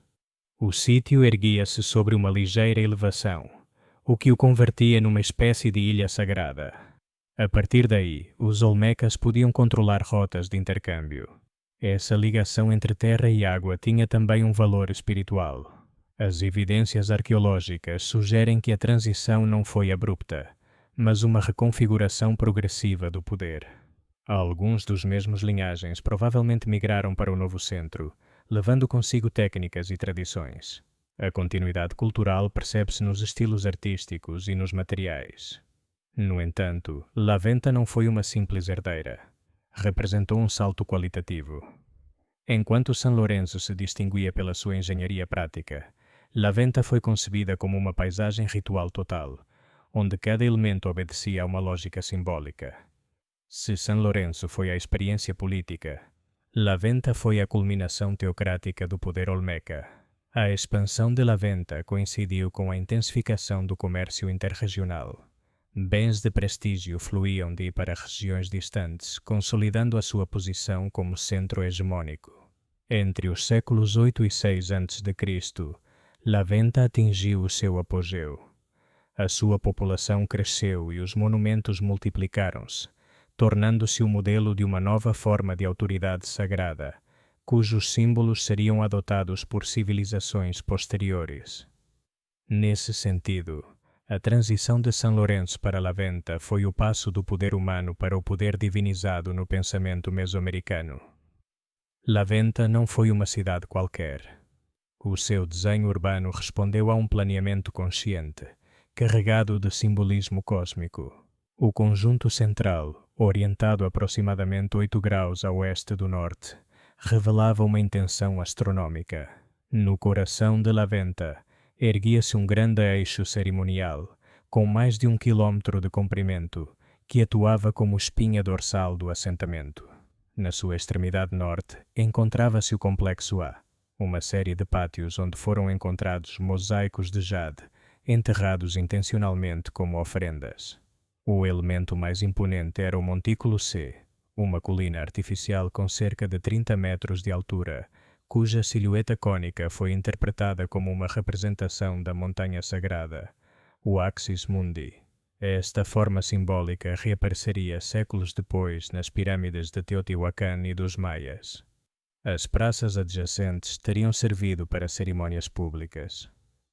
O sítio erguia-se sobre uma ligeira elevação, o que o convertia numa espécie de ilha sagrada. A partir daí, os olmecas podiam controlar rotas de intercâmbio. Essa ligação entre terra e água tinha também um valor espiritual. As evidências arqueológicas sugerem que a transição não foi abrupta, mas uma reconfiguração progressiva do poder. Alguns dos mesmos linhagens provavelmente migraram para o novo centro, levando consigo técnicas e tradições. A continuidade cultural percebe-se nos estilos artísticos e nos materiais. No entanto, La Venta não foi uma simples herdeira. Representou um salto qualitativo. Enquanto São Lourenço se distinguia pela sua engenharia prática, La Venta foi concebida como uma paisagem ritual total, onde cada elemento obedecia a uma lógica simbólica. Se São Lourenço foi a experiência política, La Venta foi a culminação teocrática do poder olmeca. A expansão de La Venta coincidiu com a intensificação do comércio interregional. Bens de prestígio fluíam de para regiões distantes, consolidando a sua posição como centro hegemônico. Entre os séculos 8 e 6 a.C., La Venta atingiu o seu apogeu. A sua população cresceu e os monumentos multiplicaram-se, tornando-se o modelo de uma nova forma de autoridade sagrada, cujos símbolos seriam adotados por civilizações posteriores. Nesse sentido, a transição de São Lourenço para La Venta foi o passo do poder humano para o poder divinizado no pensamento mesoamericano. La Venta não foi uma cidade qualquer. O seu desenho urbano respondeu a um planeamento consciente, carregado de simbolismo cósmico. O conjunto central, orientado aproximadamente 8 graus a oeste do norte, revelava uma intenção astronômica. No coração de La Venta, erguia-se um grande eixo cerimonial, com mais de 1 quilômetro de comprimento, que atuava como espinha dorsal do assentamento. Na sua extremidade norte, encontrava-se o Complexo A, uma série de pátios onde foram encontrados mosaicos de jade, enterrados intencionalmente como oferendas. O elemento mais imponente era o Montículo C, uma colina artificial com cerca de 30 metros de altura, cuja silhueta cônica foi interpretada como uma representação da montanha sagrada, o Axis Mundi. Esta forma simbólica reapareceria séculos depois nas pirâmides de Teotihuacan e dos Maias. As praças adjacentes teriam servido para cerimônias públicas.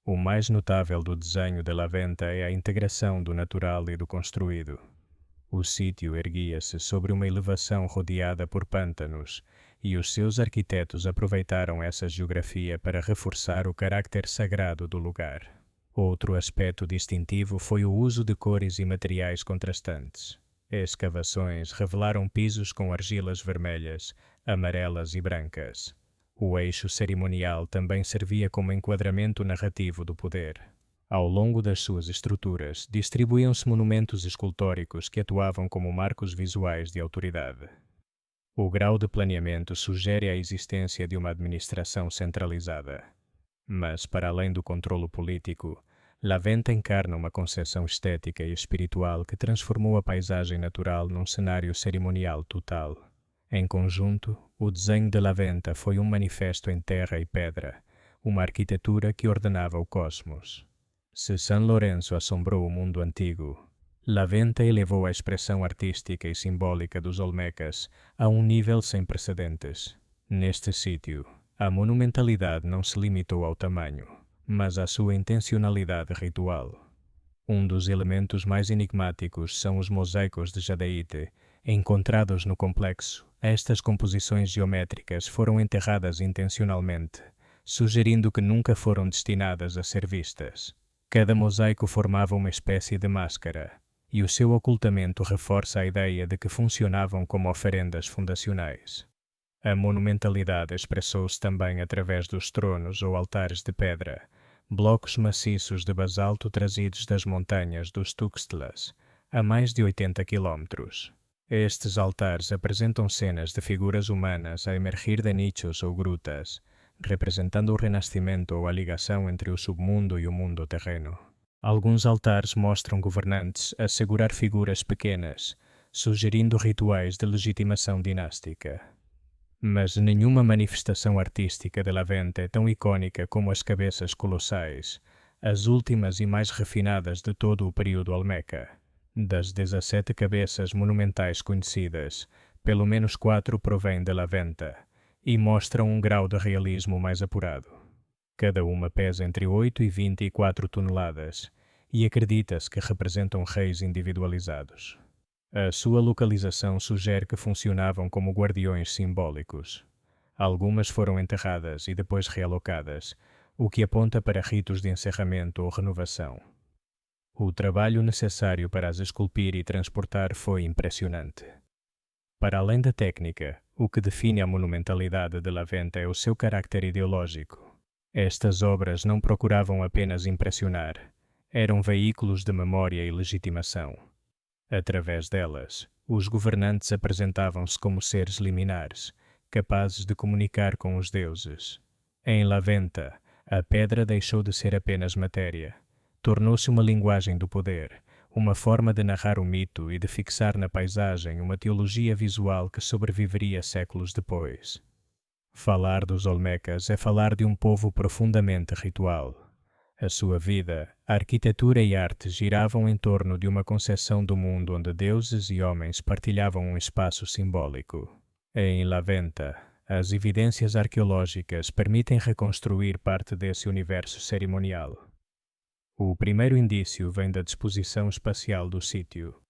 O mais notável do desenho de La Venta é a integração do natural e do construído. O sítio erguia-se sobre uma elevação rodeada por pântanos, e os seus arquitetos aproveitaram essa geografia para reforçar o caráter sagrado do lugar. Outro aspecto distintivo foi o uso de cores e materiais contrastantes. Escavações revelaram pisos com argilas vermelhas, amarelas e brancas. O eixo cerimonial também servia como enquadramento narrativo do poder. Ao longo das suas estruturas, distribuíam-se monumentos escultóricos que atuavam como marcos visuais de autoridade. O grau de planeamento sugere a existência de uma administração centralizada. Mas, para além do controlo político, La Venta encarna uma concepção estética e espiritual que transformou a paisagem natural num cenário cerimonial total. Em conjunto, o desenho de La Venta foi um manifesto em terra e pedra, uma arquitetura que ordenava o cosmos. Se São Lourenço assombrou o mundo antigo, La Venta elevou a expressão artística e simbólica dos olmecas a um nível sem precedentes. Neste sítio, a monumentalidade não se limitou ao tamanho, mas à sua intencionalidade ritual. Um dos elementos mais enigmáticos são os mosaicos de jadeíte, encontrados no complexo. Estas composições geométricas foram enterradas intencionalmente, sugerindo que nunca foram destinadas a ser vistas. Cada mosaico formava uma espécie de máscara, e o seu ocultamento reforça a ideia de que funcionavam como oferendas fundacionais. A monumentalidade expressou-se também através dos tronos ou altares de pedra, blocos maciços de basalto trazidos das montanhas dos Tuxtlas, a mais de 80 quilômetros. Estes altares apresentam cenas de figuras humanas a emergir de nichos ou grutas, representando o renascimento ou a ligação entre o submundo e o mundo terreno. Alguns altares mostram governantes a segurar figuras pequenas, sugerindo rituais de legitimação dinástica. Mas nenhuma manifestação artística de La Venta é tão icônica como as cabeças colossais, as últimas e mais refinadas de todo o período olmeca. Das 17 cabeças monumentais conhecidas, pelo menos 4 provêm de La Venta e mostram um grau de realismo mais apurado. Cada uma pesa entre 8 e 24 toneladas e acredita-se que representam reis individualizados. A sua localização sugere que funcionavam como guardiões simbólicos. Algumas foram enterradas e depois realocadas, o que aponta para ritos de encerramento ou renovação. O trabalho necessário para as esculpir e transportar foi impressionante. Para além da técnica, o que define a monumentalidade de La Venta é o seu caráter ideológico. Estas obras não procuravam apenas impressionar, eram veículos de memória e legitimação. Através delas, os governantes apresentavam-se como seres liminares, capazes de comunicar com os deuses. Em La Venta, a pedra deixou de ser apenas matéria. Tornou-se uma linguagem do poder, uma forma de narrar o mito e de fixar na paisagem uma teologia visual que sobreviveria séculos depois. Falar dos Olmecas é falar de um povo profundamente ritual. A sua vida, a arquitetura e arte giravam em torno de uma concepção do mundo onde deuses e homens partilhavam um espaço simbólico. Em La Venta, as evidências arqueológicas permitem reconstruir parte desse universo cerimonial. O primeiro indício vem da disposição espacial do sítio.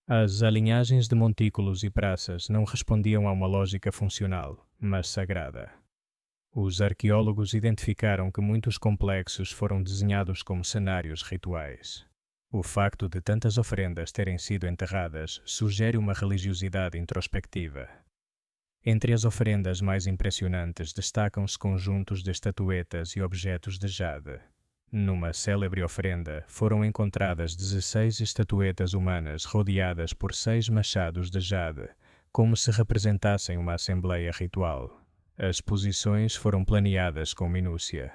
As alinhagens de montículos e praças não respondiam a uma lógica funcional, mas sagrada. Os arqueólogos identificaram que muitos complexos foram desenhados como cenários rituais. O facto de tantas oferendas terem sido enterradas sugere uma religiosidade introspectiva. Entre as oferendas mais impressionantes destacam-se conjuntos de estatuetas e objetos de jade. Numa célebre oferenda foram encontradas 16 estatuetas humanas rodeadas por 6 machados de jade, como se representassem uma assembleia ritual. As posições foram planeadas com minúcia.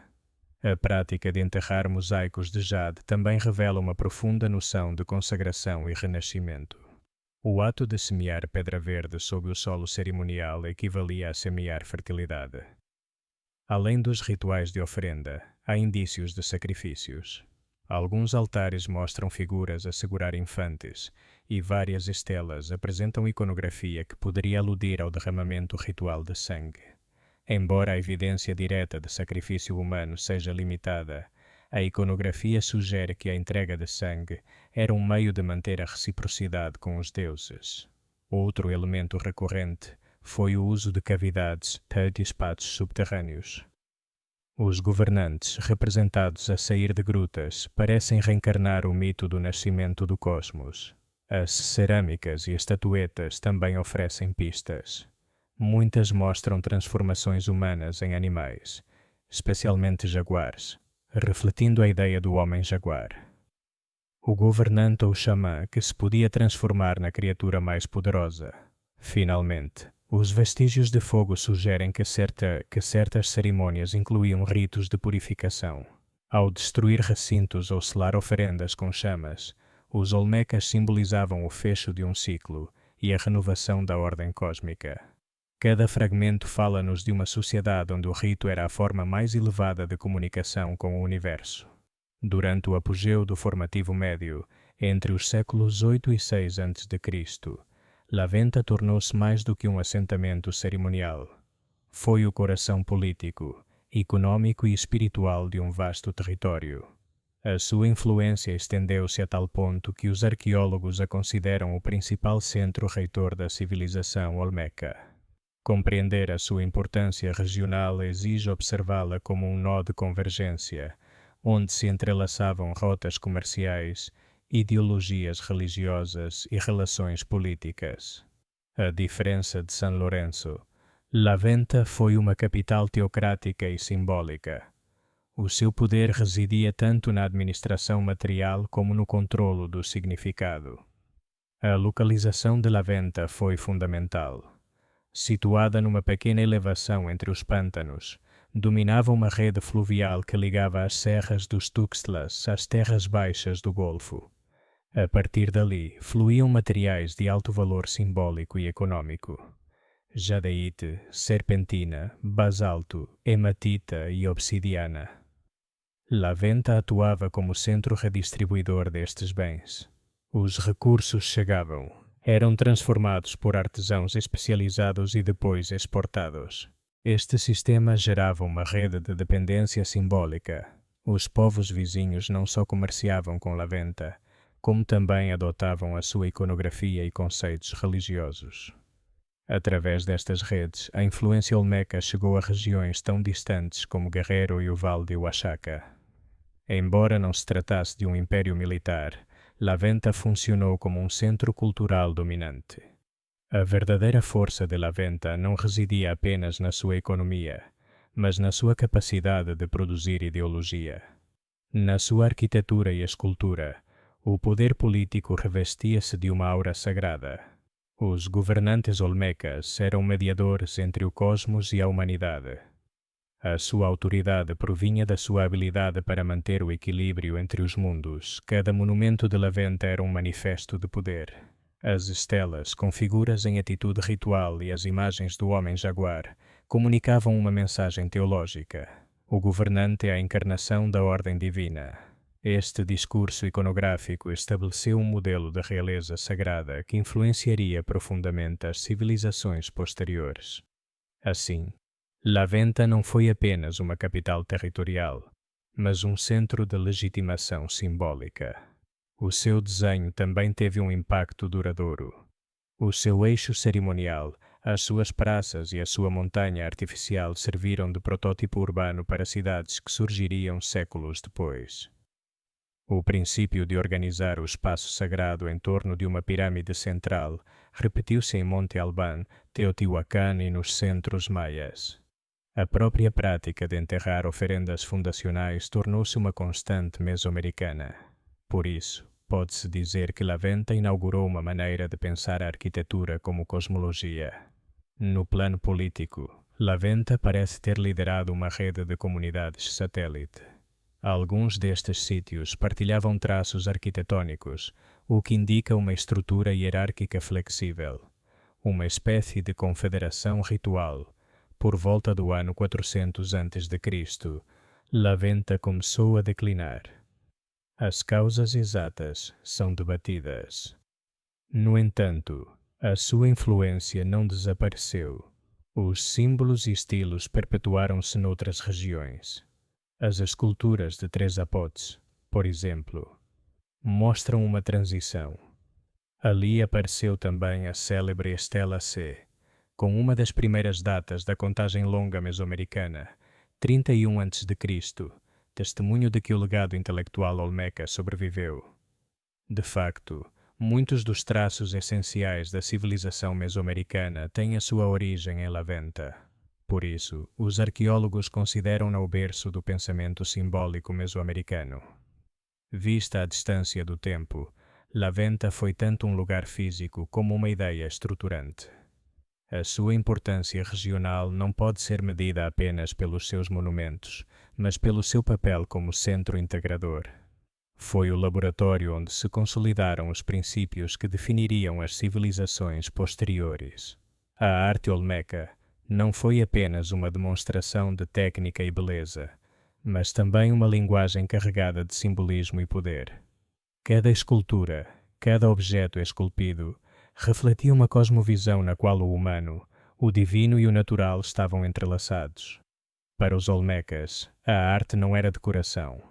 A prática de enterrar mosaicos de jade também revela uma profunda noção de consagração e renascimento. O ato de semear pedra verde sob o solo cerimonial equivalia a semear fertilidade. Além dos rituais de oferenda, há indícios de sacrifícios. Alguns altares mostram figuras a segurar infantes, e várias estelas apresentam iconografia que poderia aludir ao derramamento ritual de sangue. Embora a evidência direta de sacrifício humano seja limitada, a iconografia sugere que a entrega de sangue era um meio de manter a reciprocidade com os deuses. Outro elemento recorrente foi o uso de cavidades de espaços subterrâneos. Os governantes, representados a sair de grutas, parecem reencarnar o mito do nascimento do cosmos. As cerâmicas e estatuetas também oferecem pistas. Muitas mostram transformações humanas em animais, especialmente jaguares, refletindo a ideia do homem-jaguar. O governante ou xamã que se podia transformar na criatura mais poderosa. Finalmente, os vestígios de fogo sugerem que certas cerimônias incluíam ritos de purificação. Ao destruir recintos ou selar oferendas com chamas, os Olmecas simbolizavam o fecho de um ciclo e a renovação da ordem cósmica. Cada fragmento fala-nos de uma sociedade onde o rito era a forma mais elevada de comunicação com o universo. Durante o apogeu do formativo médio, entre os séculos 8 e 6 a.C., La Venta tornou-se mais do que um assentamento cerimonial. Foi o coração político, econômico e espiritual de um vasto território. A sua influência estendeu-se a tal ponto que os arqueólogos a consideram o principal centro reitor da civilização olmeca. Compreender a sua importância regional exige observá-la como um nó de convergência, onde se entrelaçavam rotas comerciais, ideologias religiosas e relações políticas. A diferença de San Lorenzo, La Venta foi uma capital teocrática e simbólica. O seu poder residia tanto na administração material como no controlo do significado. A localização de La Venta foi fundamental. Situada numa pequena elevação entre os pântanos, dominava uma rede fluvial que ligava as serras dos Tuxtlas às terras baixas do Golfo. A partir dali, fluíam materiais de alto valor simbólico e econômico. Jadeíte, serpentina, basalto, hematita e obsidiana. La Venta atuava como centro redistribuidor destes bens. Os recursos chegavam, eram transformados por artesãos especializados e depois exportados. Este sistema gerava uma rede de dependência simbólica. Os povos vizinhos não só comerciavam com La Venta, como também adotavam a sua iconografia e conceitos religiosos. Através destas redes, a influência olmeca chegou a regiões tão distantes como Guerrero e o Vale de Oaxaca. Embora não se tratasse de um império militar, La Venta funcionou como um centro cultural dominante. A verdadeira força de La Venta não residia apenas na sua economia, mas na sua capacidade de produzir ideologia. Na sua arquitetura e escultura, o poder político revestia-se de uma aura sagrada. Os governantes olmecas eram mediadores entre o cosmos e a humanidade. A sua autoridade provinha da sua habilidade para manter o equilíbrio entre os mundos. Cada monumento de Laventa era um manifesto de poder. As estelas, com figuras em atitude ritual, e as imagens do homem-jaguar comunicavam uma mensagem teológica. O governante é a encarnação da ordem divina. Este discurso iconográfico estabeleceu um modelo de realeza sagrada que influenciaria profundamente as civilizações posteriores. Assim, Laventa não foi apenas uma capital territorial, mas um centro de legitimação simbólica. O seu desenho também teve um impacto duradouro. O seu eixo cerimonial, as suas praças e a sua montanha artificial serviram de protótipo urbano para cidades que surgiriam séculos depois. O princípio de organizar o espaço sagrado em torno de uma pirâmide central repetiu-se em Monte Albán, Teotihuacan e nos centros maias. A própria prática de enterrar oferendas fundacionais tornou-se uma constante mesoamericana. Por isso, pode-se dizer que Laventa inaugurou uma maneira de pensar a arquitetura como cosmologia. No plano político, Laventa parece ter liderado uma rede de comunidades satélite. Alguns destes sítios partilhavam traços arquitetônicos, o que indica uma estrutura hierárquica flexível, uma espécie de confederação ritual. Por volta do ano 400 a.C., Laventa começou a declinar. As causas exatas são debatidas. No entanto, a sua influência não desapareceu. Os símbolos e estilos perpetuaram-se noutras regiões. As esculturas de Três Zapotes, por exemplo, mostram uma transição. Ali apareceu também a célebre Estela C, com uma das primeiras datas da contagem longa mesoamericana, 31 a.C., testemunho de que o legado intelectual olmeca sobreviveu. De facto, muitos dos traços essenciais da civilização mesoamericana têm a sua origem em Laventa. Por isso, os arqueólogos consideram-na o berço do pensamento simbólico mesoamericano. Vista a distância do tempo, Laventa foi tanto um lugar físico como uma ideia estruturante. A sua importância regional não pode ser medida apenas pelos seus monumentos, mas pelo seu papel como centro integrador. Foi o laboratório onde se consolidaram os princípios que definiriam as civilizações posteriores. A arte olmeca não foi apenas uma demonstração de técnica e beleza, mas também uma linguagem carregada de simbolismo e poder. Cada escultura, cada objeto esculpido, refletia uma cosmovisão na qual o humano, o divino e o natural estavam entrelaçados. Para os olmecas, a arte não era decoração.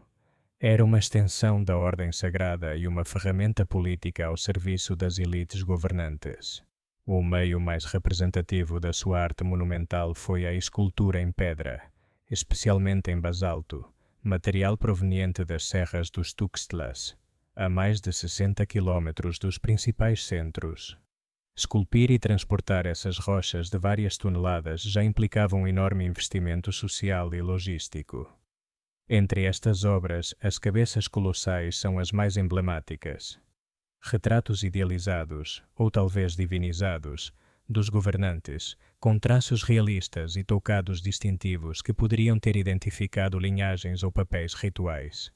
Era uma extensão da ordem sagrada e uma ferramenta política ao serviço das elites governantes. O meio mais representativo da sua arte monumental foi a escultura em pedra, especialmente em basalto, material proveniente das serras dos Tuxtlas, a mais de 60 quilômetros dos principais centros. Esculpir e transportar essas rochas de várias toneladas já implicava um enorme investimento social e logístico. Entre estas obras, as cabeças colossais são as mais emblemáticas. Retratos idealizados, ou talvez divinizados, dos governantes, com traços realistas e toucados distintivos que poderiam ter identificado linhagens ou papéis rituais.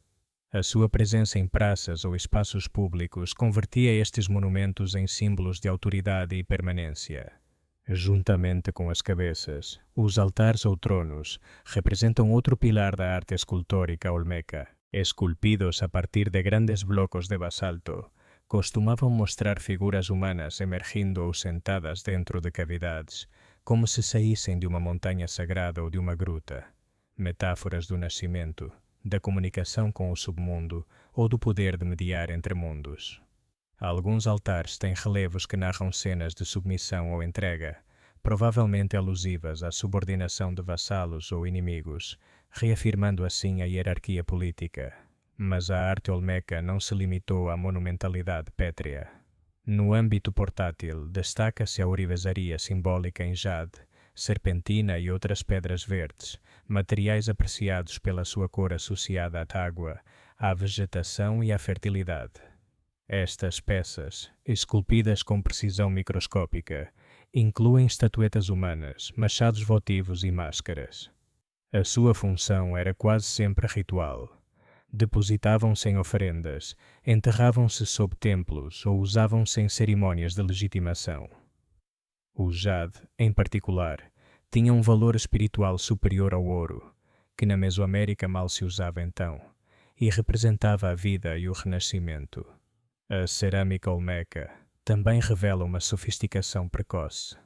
A sua presença em praças ou espaços públicos convertia estes monumentos em símbolos de autoridade e permanência. Juntamente com as cabeças, os altares ou tronos representam outro pilar da arte escultórica olmeca. Esculpidos a partir de grandes blocos de basalto, costumavam mostrar figuras humanas emergindo ou sentadas dentro de cavidades, como se saíssem de uma montanha sagrada ou de uma gruta. Metáforas do nascimento, da comunicação com o submundo ou do poder de mediar entre mundos. Alguns altares têm relevos que narram cenas de submissão ou entrega, provavelmente alusivas à subordinação de vassalos ou inimigos, reafirmando assim a hierarquia política. Mas a arte olmeca não se limitou à monumentalidade pétrea. No âmbito portátil, destaca-se a ourivesaria simbólica em jade, serpentina e outras pedras verdes, materiais apreciados pela sua cor associada à água, à vegetação e à fertilidade. Estas peças, esculpidas com precisão microscópica, incluem estatuetas humanas, machados votivos e máscaras. A sua função era quase sempre ritual. Depositavam-se em oferendas, enterravam-se sob templos ou usavam-se em cerimônias de legitimação. O jade, em particular, tinha um valor espiritual superior ao ouro, que na Mesoamérica mal se usava então, e representava a vida e o renascimento. A cerâmica olmeca também revela uma sofisticação precoce.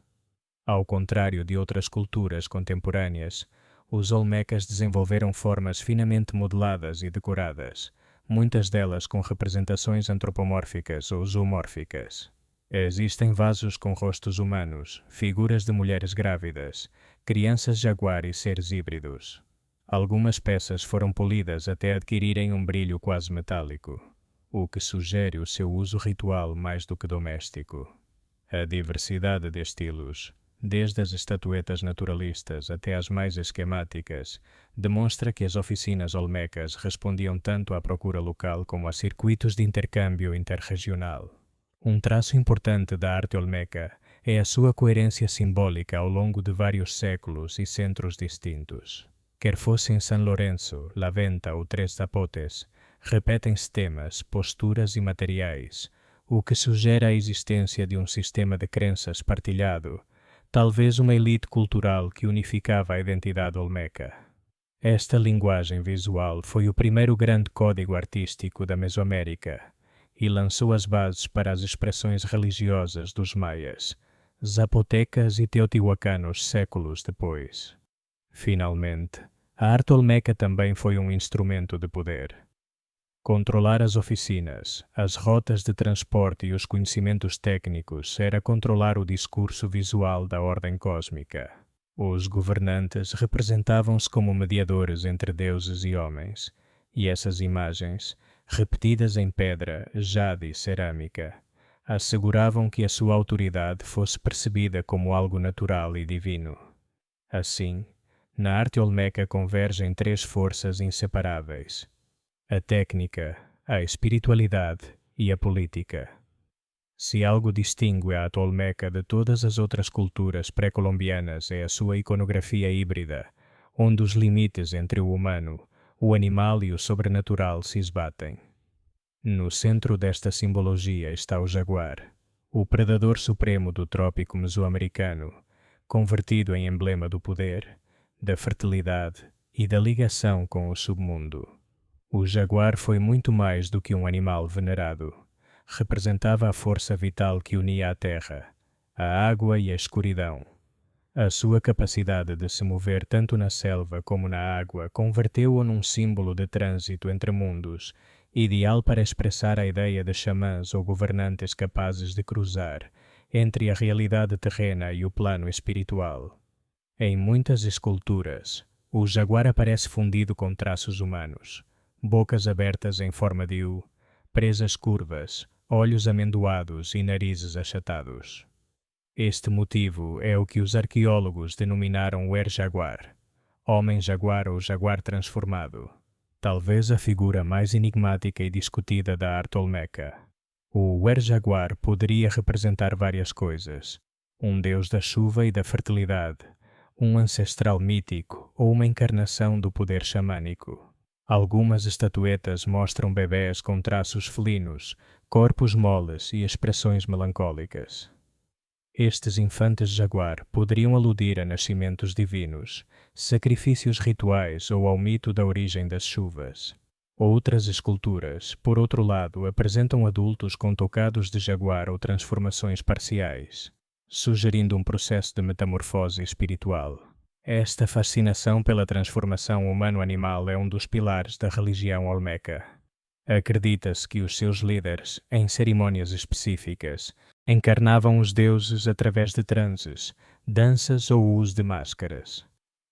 Ao contrário de outras culturas contemporâneas, os olmecas desenvolveram formas finamente modeladas e decoradas, muitas delas com representações antropomórficas ou zoomórficas. Existem vasos com rostos humanos, figuras de mulheres grávidas, crianças jaguar e seres híbridos. Algumas peças foram polidas até adquirirem um brilho quase metálico, o que sugere o seu uso ritual mais do que doméstico. A diversidade de estilos, desde as estatuetas naturalistas até as mais esquemáticas, demonstra que as oficinas olmecas respondiam tanto à procura local como a circuitos de intercâmbio interregional. Um traço importante da arte olmeca é a sua coerência simbólica ao longo de vários séculos e centros distintos. Quer fosse em San Lorenzo, La Venta ou Tres Zapotes, repetem-se temas, posturas e materiais, o que sugere a existência de um sistema de crenças partilhado, talvez uma elite cultural que unificava a identidade olmeca. Esta linguagem visual foi o primeiro grande código artístico da Mesoamérica e lançou as bases para as expressões religiosas dos maias, zapotecas e teotihuacanos séculos depois. Finalmente, a arte olmeca também foi um instrumento de poder. Controlar as oficinas, as rotas de transporte e os conhecimentos técnicos era controlar o discurso visual da ordem cósmica. Os governantes representavam-se como mediadores entre deuses e homens, e essas imagens, repetidas em pedra, jade e cerâmica, asseguravam que a sua autoridade fosse percebida como algo natural e divino. Assim, na arte olmeca convergem três forças inseparáveis: a técnica, a espiritualidade e a política. Se algo distingue a arte olmeca de todas as outras culturas pré-colombianas é a sua iconografia híbrida, onde os limites entre o humano, o animal e o sobrenatural se esbatem. No centro desta simbologia está o jaguar, o predador supremo do trópico mesoamericano, convertido em emblema do poder, da fertilidade e da ligação com o submundo. O jaguar foi muito mais do que um animal venerado. Representava a força vital que unia a terra, a água e a escuridão. A sua capacidade de se mover tanto na selva como na água converteu-o num símbolo de trânsito entre mundos, ideal para expressar a ideia de xamãs ou governantes capazes de cruzar entre a realidade terrena e o plano espiritual. Em muitas esculturas, o jaguar aparece fundido com traços humanos, bocas abertas em forma de U, presas curvas, olhos amendoados e narizes achatados. Este motivo é o que os arqueólogos denominaram o Er-Jaguar, homem-jaguar ou jaguar transformado, talvez a figura mais enigmática e discutida da arte olmeca. O Er-Jaguar poderia representar várias coisas: um deus da chuva e da fertilidade, um ancestral mítico ou uma encarnação do poder xamânico. Algumas estatuetas mostram bebés com traços felinos, corpos moles e expressões melancólicas. Estes infantes jaguar poderiam aludir a nascimentos divinos, sacrifícios rituais ou ao mito da origem das chuvas. Outras esculturas, por outro lado, apresentam adultos com tocados de jaguar ou transformações parciais, sugerindo um processo de metamorfose espiritual. Esta fascinação pela transformação humano-animal é um dos pilares da religião olmeca. Acredita-se que os seus líderes, em cerimônias específicas, encarnavam os deuses através de transes, danças ou uso de máscaras.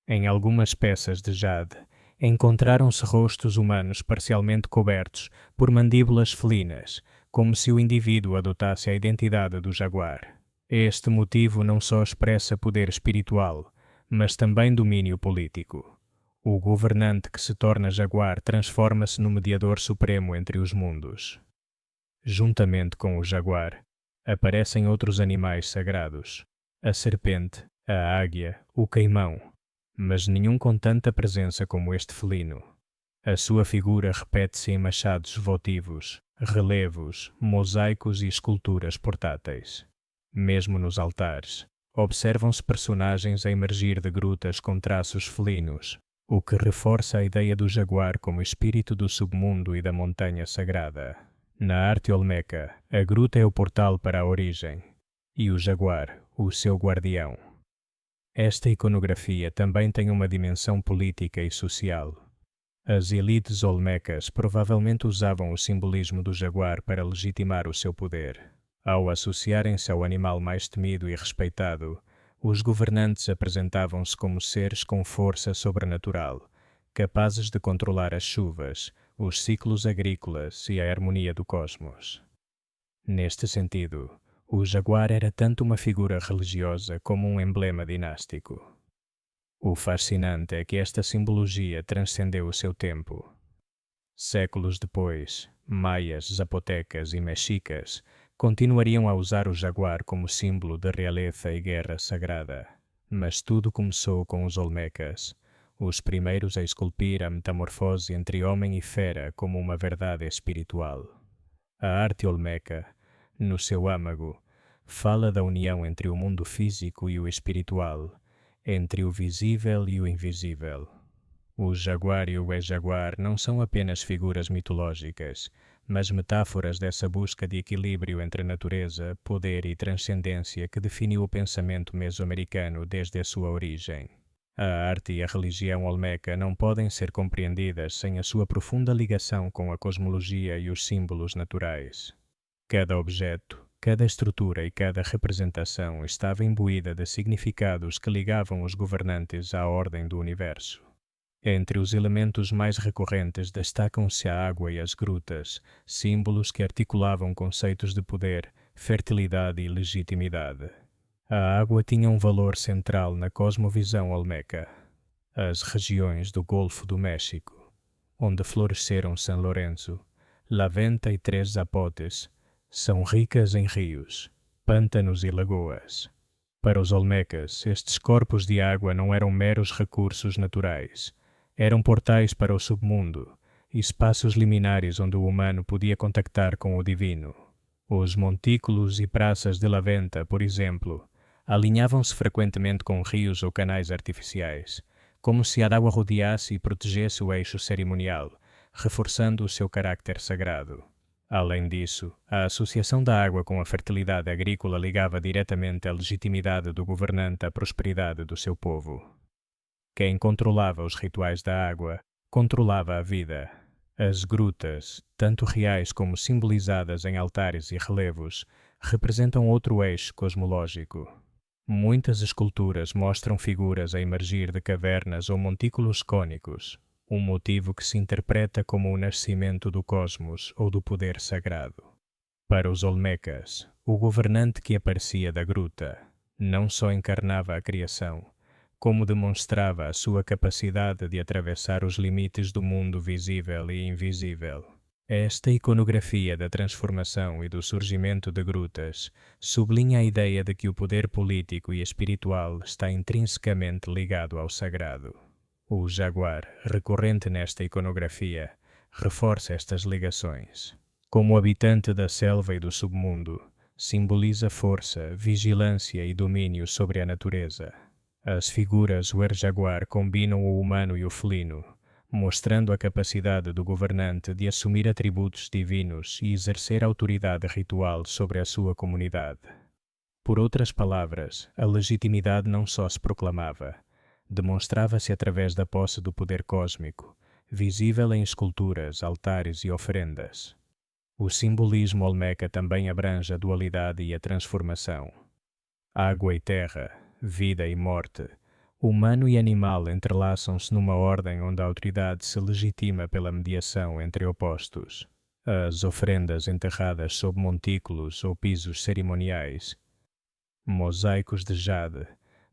Em algumas peças de jade, encontraram-se rostos humanos parcialmente cobertos por mandíbulas felinas, como se o indivíduo adotasse a identidade do jaguar. Este motivo não só expressa poder espiritual, mas também domínio político. O governante que se torna jaguar transforma-se no mediador supremo entre os mundos. Juntamente com o jaguar, aparecem outros animais sagrados: a serpente, a águia, o caimão, mas nenhum com tanta presença como este felino. A sua figura repete-se em machados votivos, relevos, mosaicos e esculturas portáteis. Mesmo nos altares, observam-se personagens a emergir de grutas com traços felinos, o que reforça a ideia do jaguar como espírito do submundo e da montanha sagrada. Na arte olmeca, a gruta é o portal para a origem, e o jaguar, o seu guardião. Esta iconografia também tem uma dimensão política e social. As elites olmecas provavelmente usavam o simbolismo do jaguar para legitimar o seu poder. Ao associarem-se ao animal mais temido e respeitado, os governantes apresentavam-se como seres com força sobrenatural, capazes de controlar as chuvas, os ciclos agrícolas e a harmonia do cosmos. Neste sentido, o jaguar era tanto uma figura religiosa como um emblema dinástico. O fascinante é que esta simbologia transcendeu o seu tempo. Séculos depois, maias, zapotecas e mexicas continuariam a usar o jaguar como símbolo de realeza e guerra sagrada. Mas tudo começou com os olmecas, os primeiros a esculpir a metamorfose entre homem e fera como uma verdade espiritual. A arte olmeca, no seu âmago, fala da união entre o mundo físico e o espiritual, entre o visível e o invisível. O jaguar e o ex-jaguar não são apenas figuras mitológicas, mas metáforas dessa busca de equilíbrio entre natureza, poder e transcendência que definiu o pensamento mesoamericano desde a sua origem. A arte e a religião olmeca não podem ser compreendidas sem a sua profunda ligação com a cosmologia e os símbolos naturais. Cada objeto, cada estrutura e cada representação estava imbuída de significados que ligavam os governantes à ordem do universo. Entre os elementos mais recorrentes destacam-se a água e as grutas, símbolos que articulavam conceitos de poder, fertilidade e legitimidade. A água tinha um valor central na cosmovisão olmeca. As regiões do Golfo do México, onde floresceram São Lourenço, La Venta e Três Zapotes, são ricas em rios, pântanos e lagoas. Para os olmecas, estes corpos de água não eram meros recursos naturais. Eram portais para o submundo, espaços liminares onde o humano podia contactar com o divino. Os montículos e praças de La Venta, por exemplo, alinhavam-se frequentemente com rios ou canais artificiais, como se a água rodeasse e protegesse o eixo cerimonial, reforçando o seu caráter sagrado. Além disso, a associação da água com a fertilidade agrícola ligava diretamente a legitimidade do governante à prosperidade do seu povo. Quem controlava os rituais da água, controlava a vida. As grutas, tanto reais como simbolizadas em altares e relevos, representam outro eixo cosmológico. Muitas esculturas mostram figuras a emergir de cavernas ou montículos cônicos, um motivo que se interpreta como o nascimento do cosmos ou do poder sagrado. Para os olmecas, o governante que aparecia da gruta não só encarnava a criação, como demonstrava a sua capacidade de atravessar os limites do mundo visível e invisível. Esta iconografia da transformação e do surgimento de grutas sublinha a ideia de que o poder político e espiritual está intrinsecamente ligado ao sagrado. O jaguar, recorrente nesta iconografia, reforça estas ligações. Como habitante da selva e do submundo, simboliza força, vigilância e domínio sobre a natureza. As figuras wer-jaguar combinam o humano e o felino, mostrando a capacidade do governante de assumir atributos divinos e exercer autoridade ritual sobre a sua comunidade. Por outras palavras, a legitimidade não só se proclamava, demonstrava-se através da posse do poder cósmico, visível em esculturas, altares e oferendas. O simbolismo olmeca também abrange a dualidade e a transformação. Água e terra, vida e morte, humano e animal entrelaçam-se numa ordem onde a autoridade se legitima pela mediação entre opostos. As oferendas enterradas sob montículos ou pisos cerimoniais, mosaicos de jade,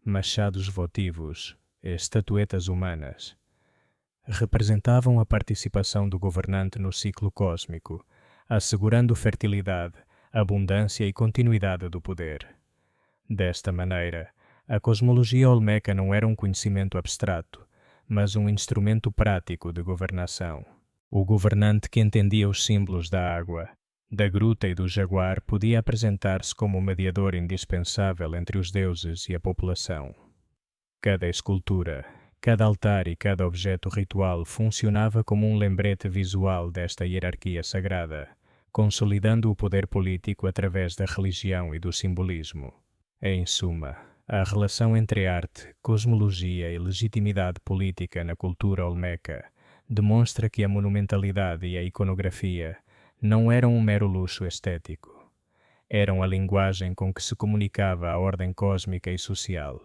machados votivos, estatuetas humanas, representavam a participação do governante no ciclo cósmico, assegurando fertilidade, abundância e continuidade do poder. Desta maneira, a cosmologia olmeca não era um conhecimento abstrato, mas um instrumento prático de governação. O governante que entendia os símbolos da água, da gruta e do jaguar podia apresentar-se como o mediador indispensável entre os deuses e a população. Cada escultura, cada altar e cada objeto ritual funcionava como um lembrete visual desta hierarquia sagrada, consolidando o poder político através da religião e do simbolismo. Em suma, a relação entre arte, cosmologia e legitimidade política na cultura olmeca demonstra que a monumentalidade e a iconografia não eram um mero luxo estético. Eram a linguagem com que se comunicava a ordem cósmica e social,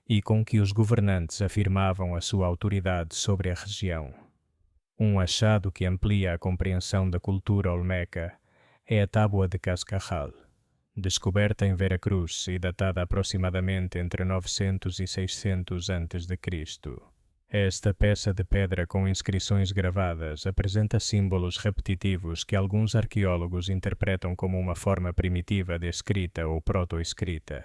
e com que os governantes afirmavam a sua autoridade sobre a região. Um achado que amplia a compreensão da cultura olmeca é a Tábua de Cascajal, descoberta em Veracruz e datada aproximadamente entre 900 e 600 a.C. Esta peça de pedra com inscrições gravadas apresenta símbolos repetitivos que alguns arqueólogos interpretam como uma forma primitiva de escrita ou proto-escrita.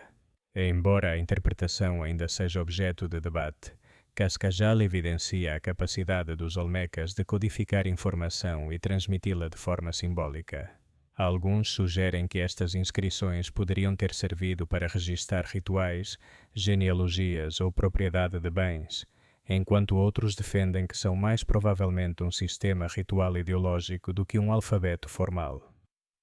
Embora a interpretação ainda seja objeto de debate, Cascajal evidencia a capacidade dos olmecas de codificar informação e transmiti-la de forma simbólica. Alguns sugerem que estas inscrições poderiam ter servido para registar rituais, genealogias ou propriedade de bens, enquanto outros defendem que são mais provavelmente um sistema ritual ideológico do que um alfabeto formal.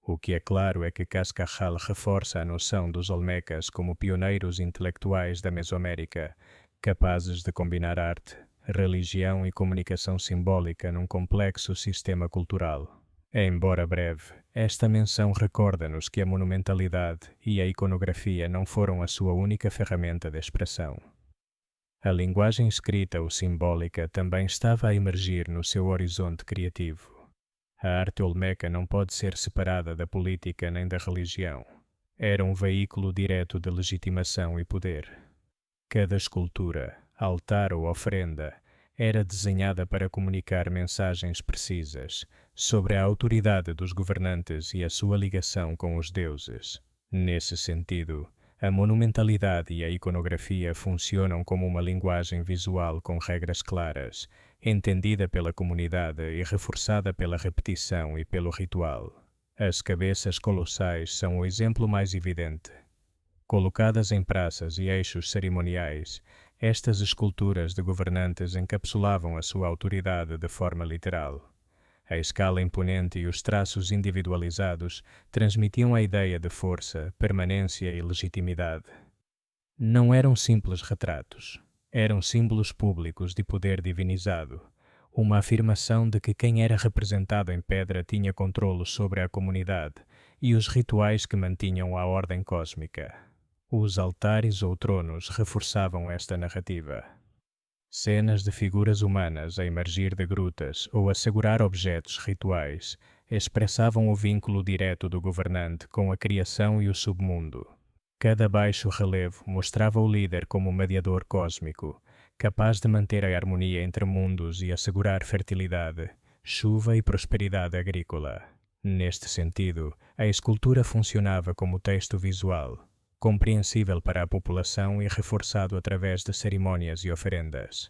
O que é claro é que Cascajal reforça a noção dos olmecas como pioneiros intelectuais da Mesoamérica, capazes de combinar arte, religião e comunicação simbólica num complexo sistema cultural. Embora breve, esta menção recorda-nos que a monumentalidade e a iconografia não foram a sua única ferramenta de expressão. A linguagem escrita ou simbólica também estava a emergir no seu horizonte criativo. A arte olmeca não pode ser separada da política nem da religião. Era um veículo direto de legitimação e poder. Cada escultura, altar ou oferenda era desenhada para comunicar mensagens precisas sobre a autoridade dos governantes e a sua ligação com os deuses. Nesse sentido, a monumentalidade e a iconografia funcionam como uma linguagem visual com regras claras, entendida pela comunidade e reforçada pela repetição e pelo ritual. As cabeças colossais são o exemplo mais evidente. Colocadas em praças e eixos cerimoniais, estas esculturas de governantes encapsulavam a sua autoridade de forma literal. A escala imponente e os traços individualizados transmitiam a ideia de força, permanência e legitimidade. Não eram simples retratos. Eram símbolos públicos de poder divinizado, uma afirmação de que quem era representado em pedra tinha controle sobre a comunidade e os rituais que mantinham a ordem cósmica. Os altares ou tronos reforçavam esta narrativa. Cenas de figuras humanas a emergir de grutas ou a segurar objetos rituais expressavam o vínculo direto do governante com a criação e o submundo. Cada baixo relevo mostrava o líder como mediador cósmico, capaz de manter a harmonia entre mundos e assegurar fertilidade, chuva e prosperidade agrícola. Neste sentido, a escultura funcionava como texto visual, compreensível para a população e reforçado através de cerimônias e oferendas.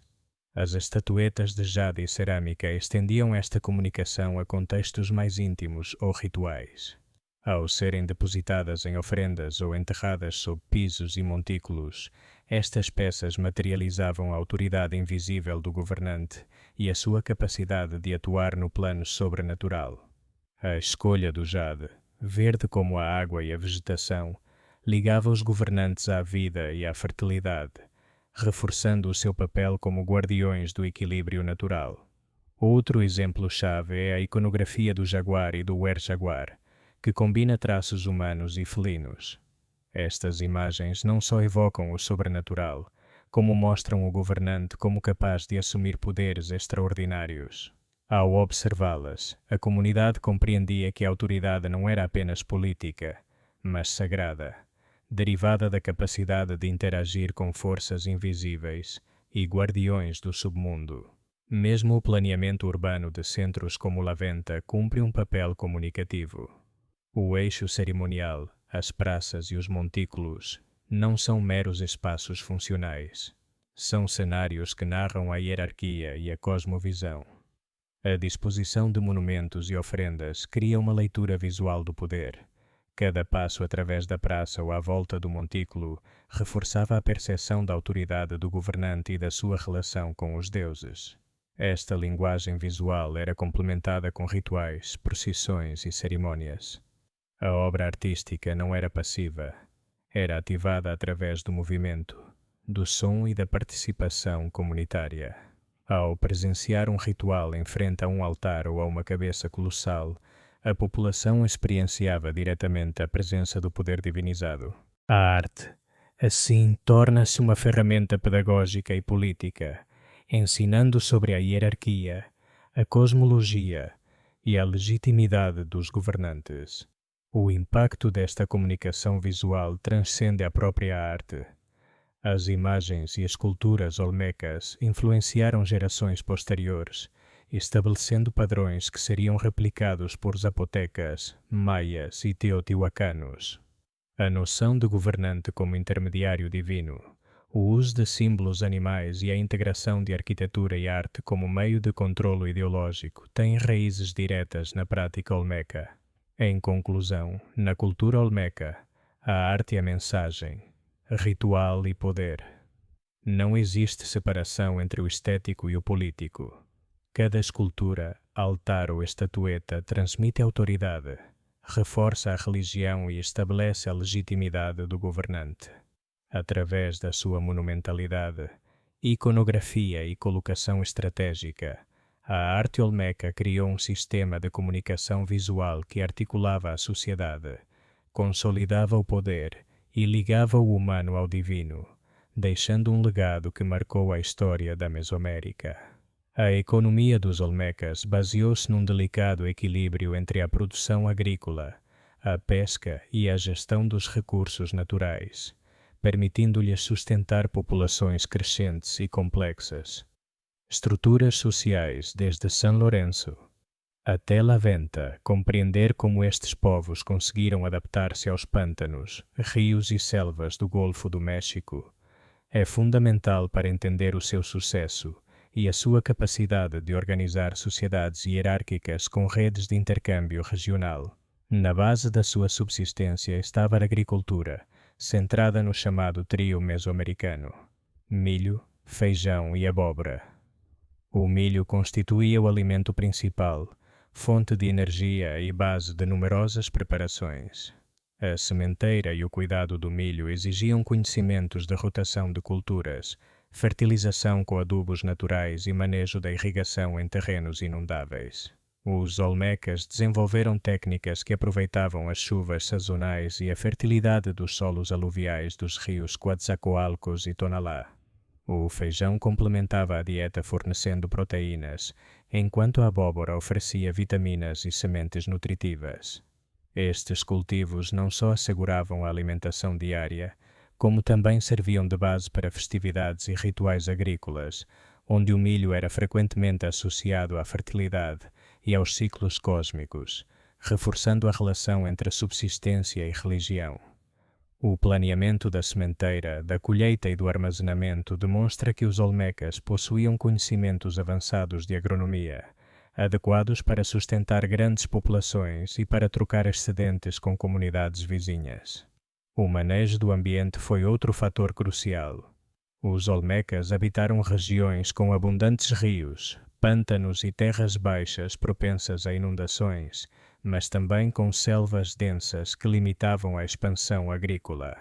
As estatuetas de jade e cerâmica estendiam esta comunicação a contextos mais íntimos ou rituais. Ao serem depositadas em oferendas ou enterradas sob pisos e montículos, estas peças materializavam a autoridade invisível do governante e a sua capacidade de atuar no plano sobrenatural. A escolha do jade, verde como a água e a vegetação, ligava os governantes à vida e à fertilidade, reforçando o seu papel como guardiões do equilíbrio natural. Outro exemplo-chave é a iconografia do jaguar e do wer-jaguar, que combina traços humanos e felinos. Estas imagens não só evocam o sobrenatural, como mostram o governante como capaz de assumir poderes extraordinários. Ao observá-las, a comunidade compreendia que a autoridade não era apenas política, mas sagrada, derivada da capacidade de interagir com forças invisíveis e guardiões do submundo. Mesmo o planeamento urbano de centros como Laventa cumpre um papel comunicativo. O eixo cerimonial, as praças e os montículos não são meros espaços funcionais. São cenários que narram a hierarquia e a cosmovisão. A disposição de monumentos e ofrendas cria uma leitura visual do poder. Cada passo através da praça ou à volta do montículo reforçava a percepção da autoridade do governante e da sua relação com os deuses. Esta linguagem visual era complementada com rituais, procissões e cerimônias. A obra artística não era passiva, era ativada através do movimento, do som e da participação comunitária. Ao presenciar um ritual em frente a um altar ou a uma cabeça colossal, a população experienciava diretamente a presença do poder divinizado. A arte, assim, torna-se uma ferramenta pedagógica e política, ensinando sobre a hierarquia, a cosmologia e a legitimidade dos governantes. O impacto desta comunicação visual transcende a própria arte. As imagens e esculturas olmecas influenciaram gerações posteriores, estabelecendo padrões que seriam replicados por zapotecas, maias e teotihuacanos. A noção de governante como intermediário divino, o uso de símbolos animais e a integração de arquitetura e arte como meio de controlo ideológico têm raízes diretas na prática olmeca. Em conclusão, na cultura olmeca, a arte e a mensagem, ritual e poder. Não existe separação entre o estético e o político. Cada escultura, altar ou estatueta transmite autoridade, reforça a religião e estabelece a legitimidade do governante. Através da sua monumentalidade, iconografia e colocação estratégica, a arte olmeca criou um sistema de comunicação visual que articulava a sociedade, consolidava o poder e ligava o humano ao divino, deixando um legado que marcou a história da Mesoamérica. A economia dos olmecas baseou-se num delicado equilíbrio entre a produção agrícola, a pesca e a gestão dos recursos naturais, permitindo-lhes sustentar populações crescentes e complexas. Estruturas sociais desde São Lourenço até Laventa, compreender como estes povos conseguiram adaptar-se aos pântanos, rios e selvas do Golfo do México é fundamental para entender o seu sucesso e a sua capacidade de organizar sociedades hierárquicas com redes de intercâmbio regional. Na base da sua subsistência estava a agricultura, centrada no chamado trio mesoamericano: milho, feijão e abóbora. O milho constituía o alimento principal, fonte de energia e base de numerosas preparações. A sementeira e o cuidado do milho exigiam conhecimentos de rotação de culturas, fertilização com adubos naturais e manejo da irrigação em terrenos inundáveis. Os olmecas desenvolveram técnicas que aproveitavam as chuvas sazonais e a fertilidade dos solos aluviais dos rios Coatzacoalcos e Tonalá. O feijão complementava a dieta fornecendo proteínas, enquanto a abóbora oferecia vitaminas e sementes nutritivas. Estes cultivos não só asseguravam a alimentação diária, como também serviam de base para festividades e rituais agrícolas, onde o milho era frequentemente associado à fertilidade e aos ciclos cósmicos, reforçando a relação entre a subsistência e religião. O planeamento da sementeira, da colheita e do armazenamento demonstra que os olmecas possuíam conhecimentos avançados de agronomia, adequados para sustentar grandes populações e para trocar excedentes com comunidades vizinhas. O manejo do ambiente foi outro fator crucial. Os olmecas habitaram regiões com abundantes rios, pântanos e terras baixas propensas a inundações, mas também com selvas densas que limitavam a expansão agrícola.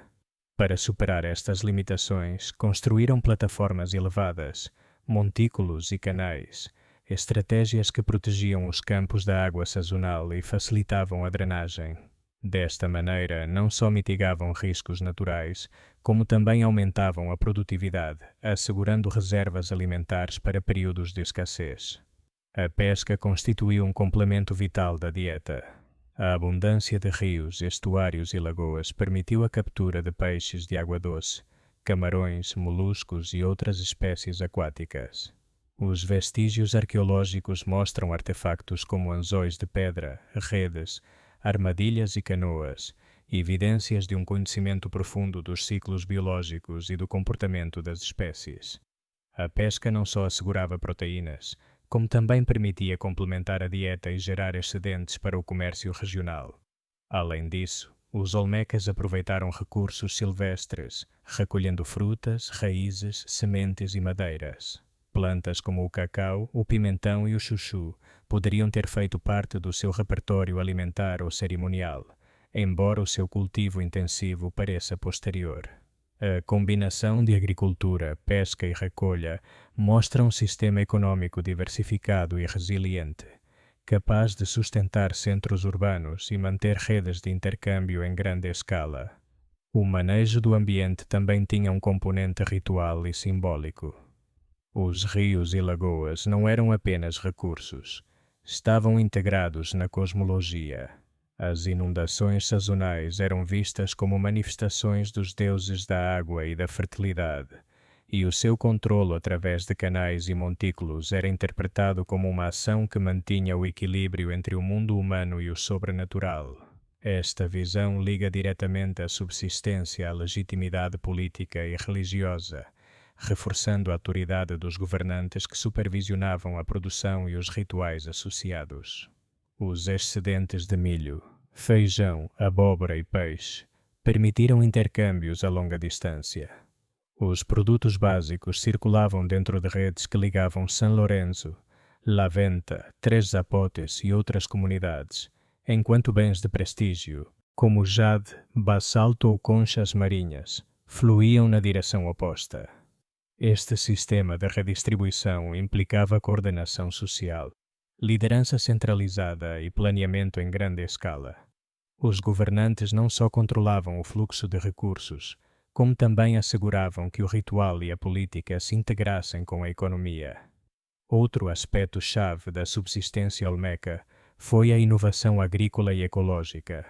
Para superar estas limitações, construíram plataformas elevadas, montículos e canais, estratégias que protegiam os campos da água sazonal e facilitavam a drenagem. Desta maneira, não só mitigavam riscos naturais, como também aumentavam a produtividade, assegurando reservas alimentares para períodos de escassez. A pesca constituiu um complemento vital da dieta. A abundância de rios, estuários e lagoas permitiu a captura de peixes de água doce, camarões, moluscos e outras espécies aquáticas. Os vestígios arqueológicos mostram artefactos como anzóis de pedra, redes, armadilhas e canoas, evidências de um conhecimento profundo dos ciclos biológicos e do comportamento das espécies. A pesca não só assegurava proteínas, como também permitia complementar a dieta e gerar excedentes para o comércio regional. Além disso, os olmecas aproveitaram recursos silvestres, recolhendo frutas, raízes, sementes e madeiras. Plantas como o cacau, o pimentão e o chuchu poderiam ter feito parte do seu repertório alimentar ou cerimonial, embora o seu cultivo intensivo pareça posterior. A combinação de agricultura, pesca e recolha mostra um sistema econômico diversificado e resiliente, capaz de sustentar centros urbanos e manter redes de intercâmbio em grande escala. O manejo do ambiente também tinha um componente ritual e simbólico. Os rios e lagoas não eram apenas recursos, estavam integrados na cosmologia. As inundações sazonais eram vistas como manifestações dos deuses da água e da fertilidade, e o seu controlo através de canais e montículos era interpretado como uma ação que mantinha o equilíbrio entre o mundo humano e o sobrenatural. Esta visão liga diretamente a subsistência à legitimidade política e religiosa, reforçando a autoridade dos governantes que supervisionavam a produção e os rituais associados. Os excedentes de milho, feijão, abóbora e peixe permitiram intercâmbios a longa distância. Os produtos básicos circulavam dentro de redes que ligavam São Lourenço, La Venta, Três Zapotes e outras comunidades, enquanto bens de prestígio, como jade, basalto ou conchas marinhas, fluíam na direção oposta. Este sistema de redistribuição implicava coordenação social, liderança centralizada e planeamento em grande escala. Os governantes não só controlavam o fluxo de recursos, como também asseguravam que o ritual e a política se integrassem com a economia. Outro aspecto-chave da subsistência olmeca foi a inovação agrícola e ecológica.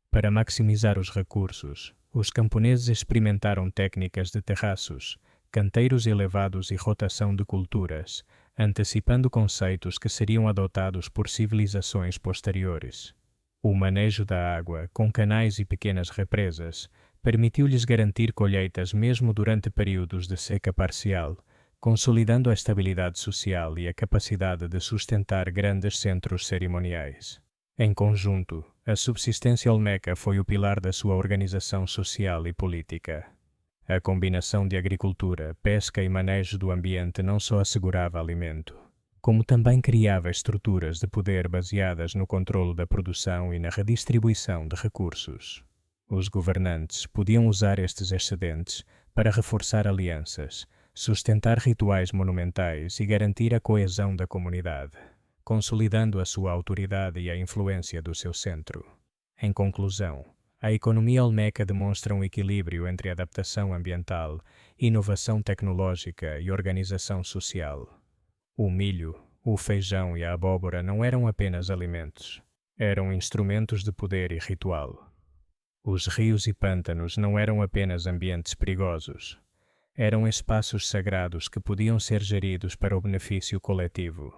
Para maximizar os recursos, os camponeses experimentaram técnicas de terraços, canteiros elevados e rotação de culturas, antecipando conceitos que seriam adotados por civilizações posteriores. O manejo da água, com canais e pequenas represas, permitiu-lhes garantir colheitas mesmo durante períodos de seca parcial, consolidando a estabilidade social e a capacidade de sustentar grandes centros cerimoniais. Em conjunto, a subsistência olmeca foi o pilar da sua organização social e política. A combinação de agricultura, pesca e manejo do ambiente não só assegurava alimento, como também criava estruturas de poder baseadas no controlo da produção e na redistribuição de recursos. Os governantes podiam usar estes excedentes para reforçar alianças, sustentar rituais monumentais e garantir a coesão da comunidade, consolidando a sua autoridade e a influência do seu centro. Em conclusão, a economia olmeca demonstra um equilíbrio entre adaptação ambiental, inovação tecnológica e organização social. O milho, o feijão e a abóbora não eram apenas alimentos, eram instrumentos de poder e ritual. Os rios e pântanos não eram apenas ambientes perigosos, eram espaços sagrados que podiam ser geridos para o benefício coletivo.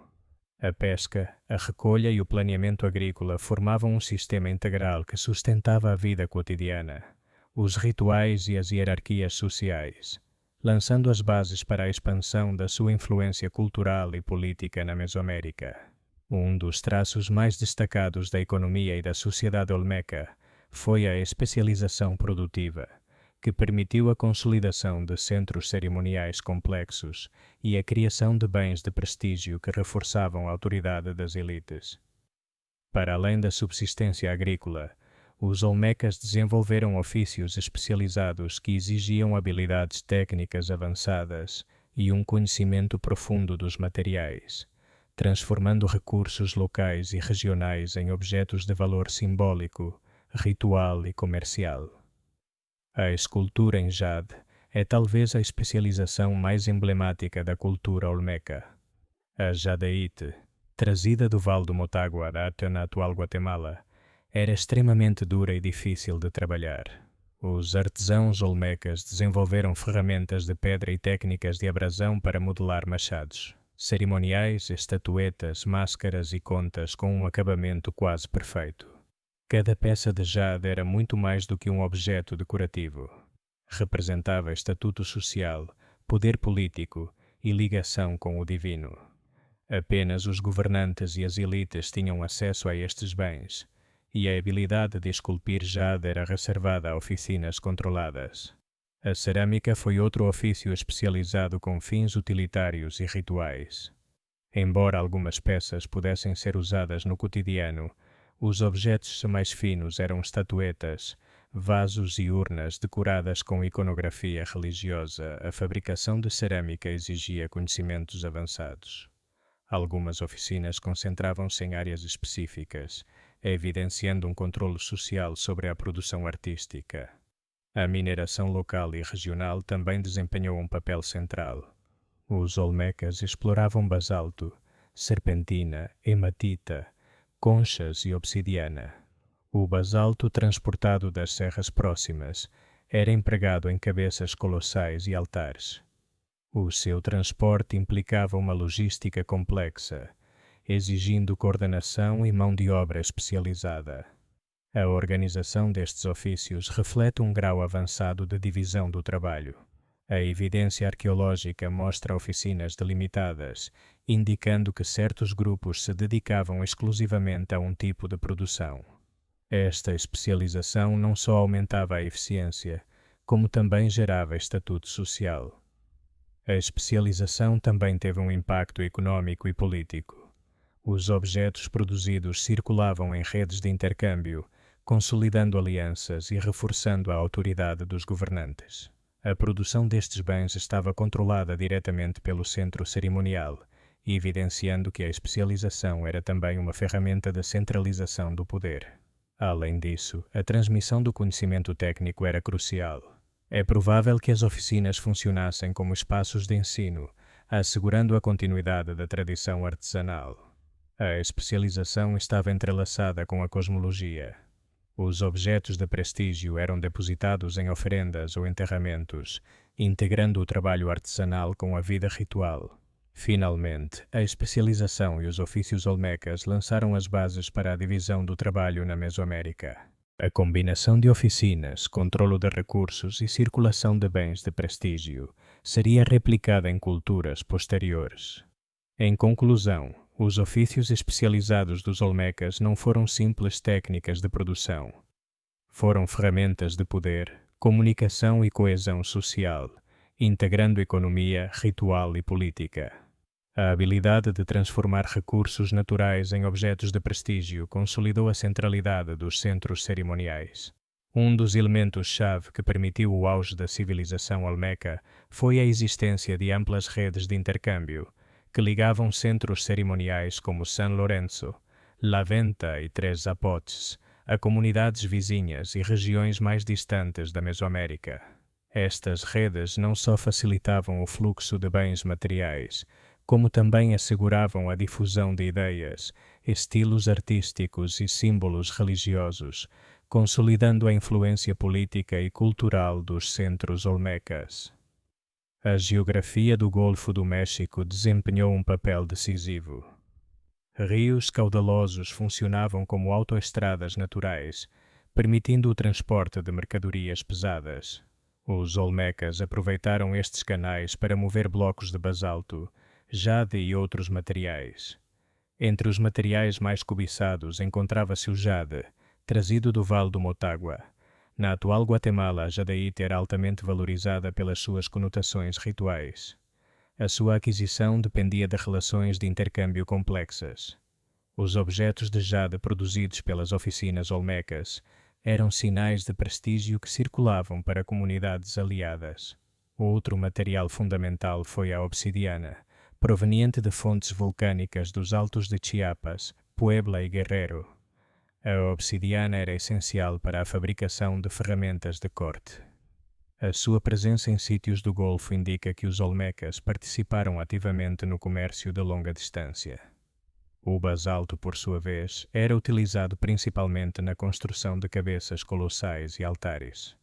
A pesca, a recolha e o planeamento agrícola formavam um sistema integral que sustentava a vida cotidiana, os rituais e as hierarquias sociais, lançando as bases para a expansão da sua influência cultural e política na Mesoamérica. Um dos traços mais destacados da economia e da sociedade olmeca foi a especialização produtiva, que permitiu a consolidação de centros cerimoniais complexos e a criação de bens de prestígio que reforçavam a autoridade das elites. Para além da subsistência agrícola, os olmecas desenvolveram ofícios especializados que exigiam habilidades técnicas avançadas e um conhecimento profundo dos materiais, transformando recursos locais e regionais em objetos de valor simbólico, ritual e comercial. A escultura em jade é talvez a especialização mais emblemática da cultura olmeca. A jadeite, trazida do Vale do Motagua-Arte na atual Guatemala, era extremamente dura e difícil de trabalhar. Os artesãos olmecas desenvolveram ferramentas de pedra e técnicas de abrasão para modelar machados. cerimoniais, estatuetas, máscaras e contas com um acabamento quase perfeito. Cada peça de jade era muito mais do que um objeto decorativo. Representava estatuto social, poder político e ligação com o divino. Apenas os governantes e as elites tinham acesso a estes bens, e a habilidade de esculpir jade era reservada a oficinas controladas. A cerâmica foi outro ofício especializado com fins utilitários e rituais. Embora algumas peças pudessem ser usadas no cotidiano, os objetos mais finos eram estatuetas, vasos e urnas decoradas com iconografia religiosa. A fabricação de cerâmica exigia conhecimentos avançados. Algumas oficinas concentravam-se em áreas específicas, evidenciando um controle social sobre a produção artística. A mineração local e regional também desempenhou um papel central. Os olmecas exploravam basalto, serpentina, hematita, conchas e obsidiana. O basalto transportado das serras próximas era empregado em cabeças colossais e altares. O seu transporte implicava uma logística complexa, exigindo coordenação e mão de obra especializada. A organização destes ofícios reflete um grau avançado de divisão do trabalho. A evidência arqueológica mostra oficinas delimitadas, indicando que certos grupos se dedicavam exclusivamente a um tipo de produção. Esta especialização não só aumentava a eficiência, como também gerava estatuto social. A especialização também teve um impacto econômico e político. Os objetos produzidos circulavam em redes de intercâmbio, consolidando alianças e reforçando a autoridade dos governantes. A produção destes bens estava controlada diretamente pelo centro cerimonial, evidenciando que a especialização era também uma ferramenta de centralização do poder. Além disso, a transmissão do conhecimento técnico era crucial. É provável que as oficinas funcionassem como espaços de ensino, assegurando a continuidade da tradição artesanal. A especialização estava entrelaçada com a cosmologia. Os objetos de prestígio eram depositados em oferendas ou enterramentos, integrando o trabalho artesanal com a vida ritual. Finalmente, a especialização e os ofícios olmecas lançaram as bases para a divisão do trabalho na Mesoamérica. A combinação de oficinas, controlo de recursos e circulação de bens de prestígio seria replicada em culturas posteriores. Em conclusão, os ofícios especializados dos olmecas não foram simples técnicas de produção. Foram ferramentas de poder, comunicação e coesão social, integrando economia, ritual e política. A habilidade de transformar recursos naturais em objetos de prestígio consolidou a centralidade dos centros cerimoniais. Um dos elementos-chave que permitiu o auge da civilização olmeca foi a existência de amplas redes de intercâmbio, que ligavam centros cerimoniais como San Lorenzo, La Venta e Tres Zapotes a comunidades vizinhas e regiões mais distantes da Mesoamérica. Estas redes não só facilitavam o fluxo de bens materiais, como também asseguravam a difusão de ideias, estilos artísticos e símbolos religiosos, consolidando a influência política e cultural dos centros olmecas. A geografia do Golfo do México desempenhou um papel decisivo. Rios caudalosos funcionavam como autoestradas naturais, permitindo o transporte de mercadorias pesadas. Os olmecas aproveitaram estes canais para mover blocos de basalto, jade e outros materiais. Entre os materiais mais cobiçados encontrava-se o jade, trazido do Vale do Motagua. Na atual Guatemala, a jadeíta era altamente valorizada pelas suas conotações rituais. A sua aquisição dependia de relações de intercâmbio complexas. Os objetos de jade produzidos pelas oficinas olmecas eram sinais de prestígio que circulavam para comunidades aliadas. Outro material fundamental foi a obsidiana, proveniente de fontes vulcânicas dos Altos de Chiapas, Puebla e Guerrero. A obsidiana era essencial para a fabricação de ferramentas de corte. A sua presença em sítios do Golfo indica que os olmecas participaram ativamente no comércio de longa distância. O basalto, por sua vez, era utilizado principalmente na construção de cabeças colossais e altares.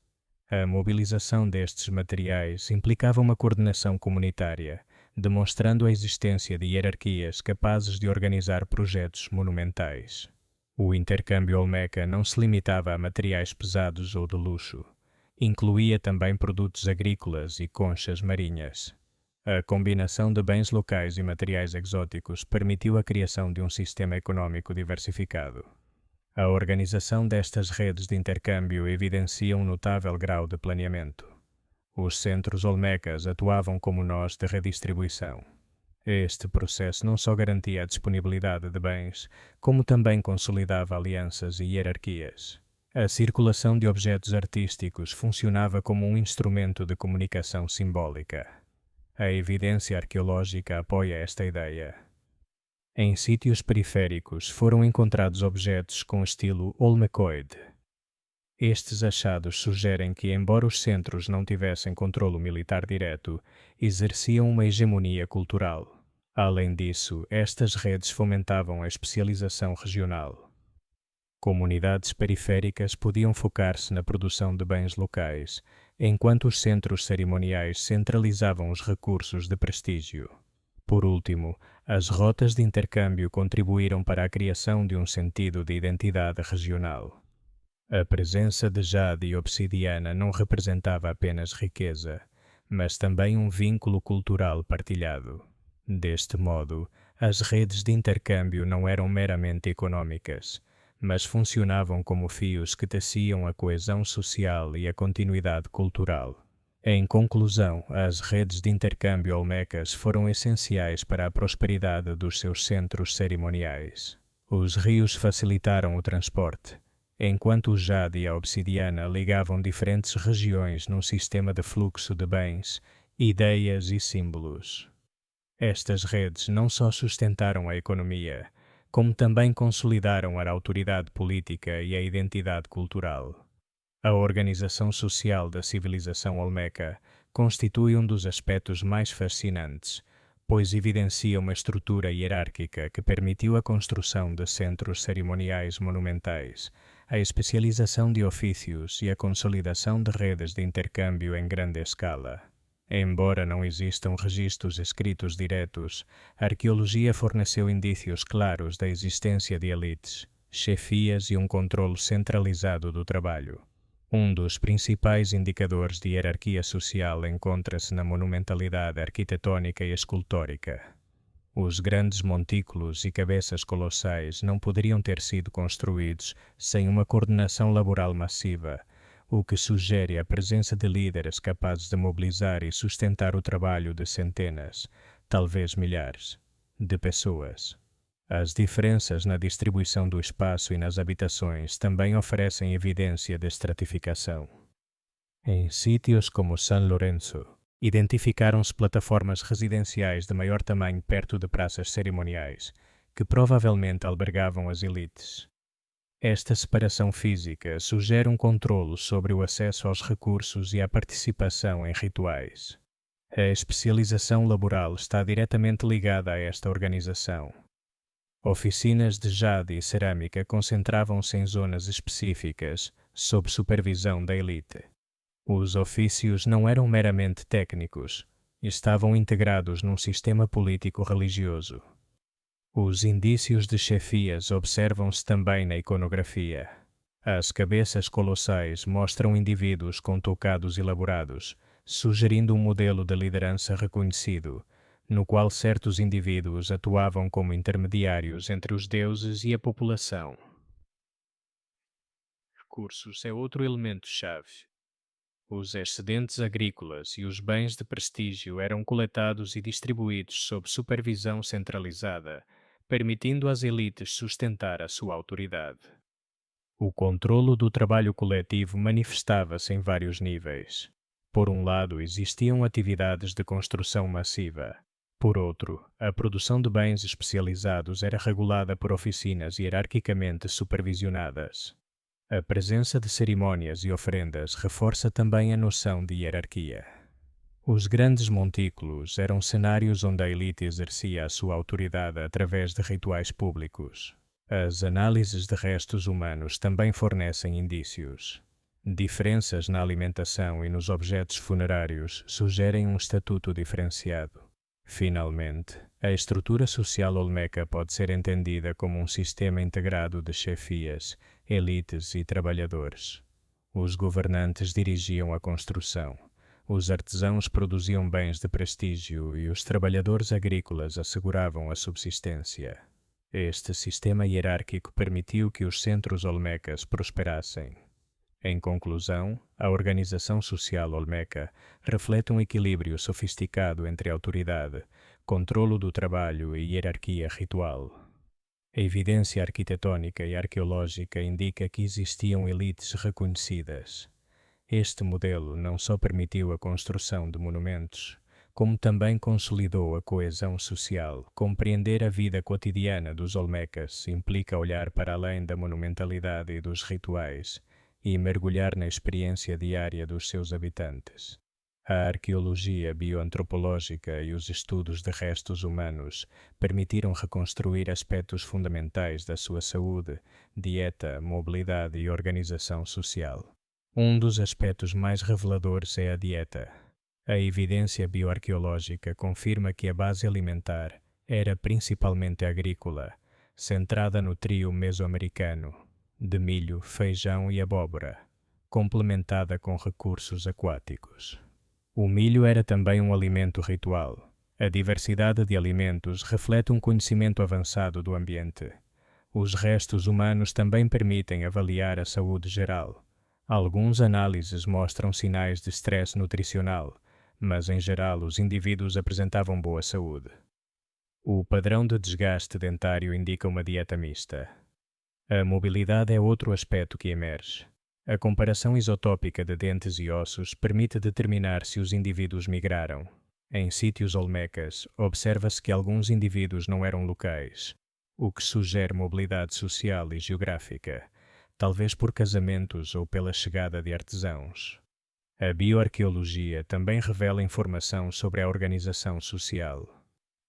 A mobilização destes materiais implicava uma coordenação comunitária, demonstrando a existência de hierarquias capazes de organizar projetos monumentais. O intercâmbio olmeca não se limitava a materiais pesados ou de luxo. Incluía também produtos agrícolas e conchas marinhas. A combinação de bens locais e materiais exóticos permitiu a criação de um sistema econômico diversificado. A organização destas redes de intercâmbio evidencia um notável grau de planeamento. Os centros olmecas atuavam como nós de redistribuição. Este processo não só garantia a disponibilidade de bens, como também consolidava alianças e hierarquias. A circulação de objetos artísticos funcionava como um instrumento de comunicação simbólica. A evidência arqueológica apoia esta ideia. Em sítios periféricos foram encontrados objetos com estilo olmecoide. Estes achados sugerem que, embora os centros não tivessem controlo militar direto, exerciam uma hegemonia cultural. Além disso, estas redes fomentavam a especialização regional. Comunidades periféricas podiam focar-se na produção de bens locais, enquanto os centros cerimoniais centralizavam os recursos de prestígio. Por último, as rotas de intercâmbio contribuíram para a criação de um sentido de identidade regional. A presença de jade e obsidiana não representava apenas riqueza, mas também um vínculo cultural partilhado. Deste modo, as redes de intercâmbio não eram meramente econômicas, mas funcionavam como fios que teciam a coesão social e a continuidade cultural. Em conclusão, as redes de intercâmbio olmecas foram essenciais para a prosperidade dos seus centros cerimoniais. Os rios facilitaram o transporte, enquanto o jade e a obsidiana ligavam diferentes regiões num sistema de fluxo de bens, ideias e símbolos. Estas redes não só sustentaram a economia, como também consolidaram a autoridade política e a identidade cultural. A organização social da civilização olmeca constitui um dos aspectos mais fascinantes, pois evidencia uma estrutura hierárquica que permitiu a construção de centros cerimoniais monumentais, a especialização de ofícios e a consolidação de redes de intercâmbio em grande escala. Embora não existam registros escritos diretos, a arqueologia forneceu indícios claros da existência de elites, chefias e um controlo centralizado do trabalho. Um dos principais indicadores de hierarquia social encontra-se na monumentalidade arquitetônica e escultórica. Os grandes montículos e cabeças colossais não poderiam ter sido construídos sem uma coordenação laboral massiva, o que sugere a presença de líderes capazes de mobilizar e sustentar o trabalho de centenas, talvez milhares, de pessoas. As diferenças na distribuição do espaço e nas habitações também oferecem evidência de estratificação. Em sítios como San Lorenzo, identificaram-se plataformas residenciais de maior tamanho perto de praças cerimoniais, que provavelmente albergavam as elites. Esta separação física sugere um controlo sobre o acesso aos recursos e a participação em rituais. A especialização laboral está diretamente ligada a esta organização. Oficinas de jade e cerâmica concentravam-se em zonas específicas, sob supervisão da elite. Os ofícios não eram meramente técnicos, estavam integrados num sistema político-religioso. Os indícios de chefias observam-se também na iconografia. As cabeças colossais mostram indivíduos com tocados elaborados, sugerindo um modelo de liderança reconhecido, no qual certos indivíduos atuavam como intermediários entre os deuses e a população. Recursos é outro elemento-chave. Os excedentes agrícolas e os bens de prestígio eram coletados e distribuídos sob supervisão centralizada, permitindo às elites sustentar a sua autoridade. O controlo do trabalho coletivo manifestava-se em vários níveis. Por um lado, existiam atividades de construção massiva. Por outro, a produção de bens especializados era regulada por oficinas hierarquicamente supervisionadas. A presença de cerimônias e oferendas reforça também a noção de hierarquia. Os grandes montículos eram cenários onde a elite exercia a sua autoridade através de rituais públicos. As análises de restos humanos também fornecem indícios. Diferenças na alimentação e nos objetos funerários sugerem um estatuto diferenciado. Finalmente, a estrutura social olmeca pode ser entendida como um sistema integrado de chefias, elites e trabalhadores. Os governantes dirigiam a construção, os artesãos produziam bens de prestígio e os trabalhadores agrícolas asseguravam a subsistência. Este sistema hierárquico permitiu que os centros olmecas prosperassem. Em conclusão, a organização social olmeca reflete um equilíbrio sofisticado entre autoridade, controlo do trabalho e hierarquia ritual. A evidência arquitetônica e arqueológica indica que existiam elites reconhecidas. Este modelo não só permitiu a construção de monumentos, como também consolidou a coesão social. Compreender a vida cotidiana dos olmecas implica olhar para além da monumentalidade e dos rituais e mergulhar na experiência diária dos seus habitantes. A arqueologia bioantropológica e os estudos de restos humanos permitiram reconstruir aspectos fundamentais da sua saúde, dieta, mobilidade e organização social. Um dos aspectos mais reveladores é a dieta. A evidência bioarqueológica confirma que a base alimentar era principalmente agrícola, centrada no trio mesoamericano de milho, feijão e abóbora, complementada com recursos aquáticos. O milho era também um alimento ritual. A diversidade de alimentos reflete um conhecimento avançado do ambiente. Os restos humanos também permitem avaliar a saúde geral. Algumas análises mostram sinais de estresse nutricional, mas em geral os indivíduos apresentavam boa saúde. O padrão de desgaste dentário indica uma dieta mista. A mobilidade é outro aspecto que emerge. A comparação isotópica de dentes e ossos permite determinar se os indivíduos migraram. Em sítios olmecas, observa-se que alguns indivíduos não eram locais, o que sugere mobilidade social e geográfica, talvez por casamentos ou pela chegada de artesãos. A bioarqueologia também revela informação sobre a organização social.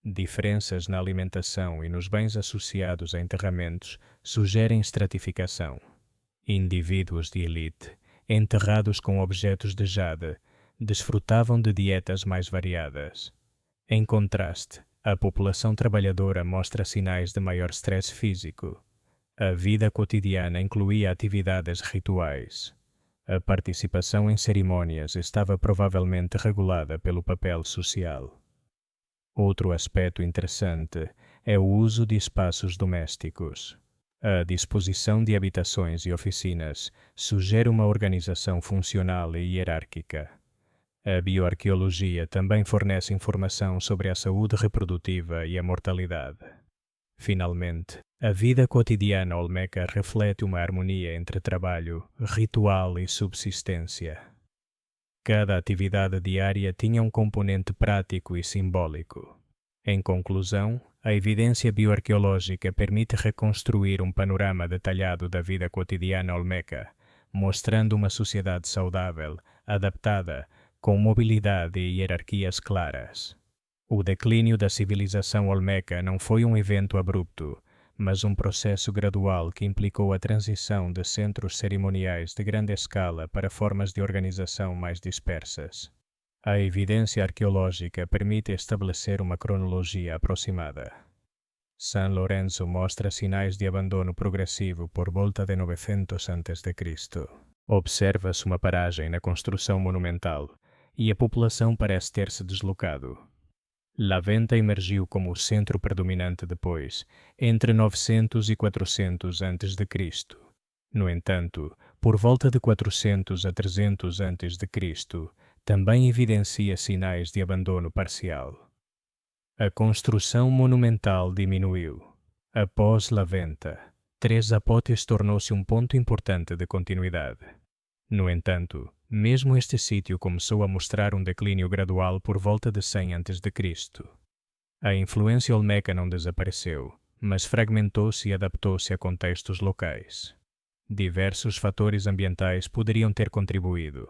Diferenças na alimentação e nos bens associados a enterramentos sugerem estratificação. Indivíduos de elite, enterrados com objetos de jade, desfrutavam de dietas mais variadas. Em contraste, a população trabalhadora mostra sinais de maior stress físico. A vida cotidiana incluía atividades rituais. A participação em cerimônias estava provavelmente regulada pelo papel social. Outro aspecto interessante é o uso de espaços domésticos. A disposição de habitações e oficinas sugere uma organização funcional e hierárquica. A bioarqueologia também fornece informação sobre a saúde reprodutiva e a mortalidade. Finalmente, a vida cotidiana olmeca reflete uma harmonia entre trabalho, ritual e subsistência. Cada atividade diária tinha um componente prático e simbólico. Em conclusão, a evidência bioarqueológica permite reconstruir um panorama detalhado da vida cotidiana olmeca, mostrando uma sociedade saudável, adaptada, com mobilidade e hierarquias claras. O declínio da civilização olmeca não foi um evento abrupto, mas um processo gradual que implicou a transição de centros cerimoniais de grande escala para formas de organização mais dispersas. A evidência arqueológica permite estabelecer uma cronologia aproximada. San Lorenzo mostra sinais de abandono progressivo por volta de 900 a.C. Observa-se uma paragem na construção monumental e a população parece ter se deslocado. La Venta emergiu como o centro predominante depois, entre 900 e 400 a.C. No entanto, por volta de 400 a 300 a.C., também evidencia sinais de abandono parcial. A construção monumental diminuiu. Após La Venta, Tres Zapotes tornou-se um ponto importante de continuidade. No entanto, mesmo este sítio começou a mostrar um declínio gradual por volta de 100 a.C. A influência olmeca não desapareceu, mas fragmentou-se e adaptou-se a contextos locais. Diversos fatores ambientais poderiam ter contribuído.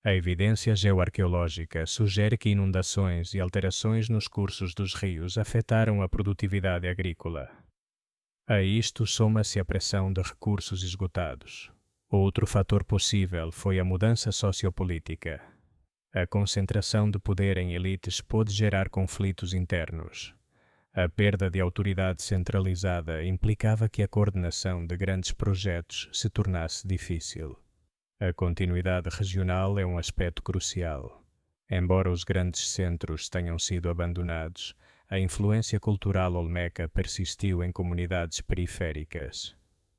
A evidência geoarqueológica sugere que inundações e alterações nos cursos dos rios afetaram a produtividade agrícola. A isto soma-se a pressão de recursos esgotados. Outro fator possível foi a mudança sociopolítica. A concentração de poder em elites pôde gerar conflitos internos. A perda de autoridade centralizada implicava que a coordenação de grandes projetos se tornasse difícil. A continuidade regional é um aspecto crucial. Embora os grandes centros tenham sido abandonados, a influência cultural olmeca persistiu em comunidades periféricas.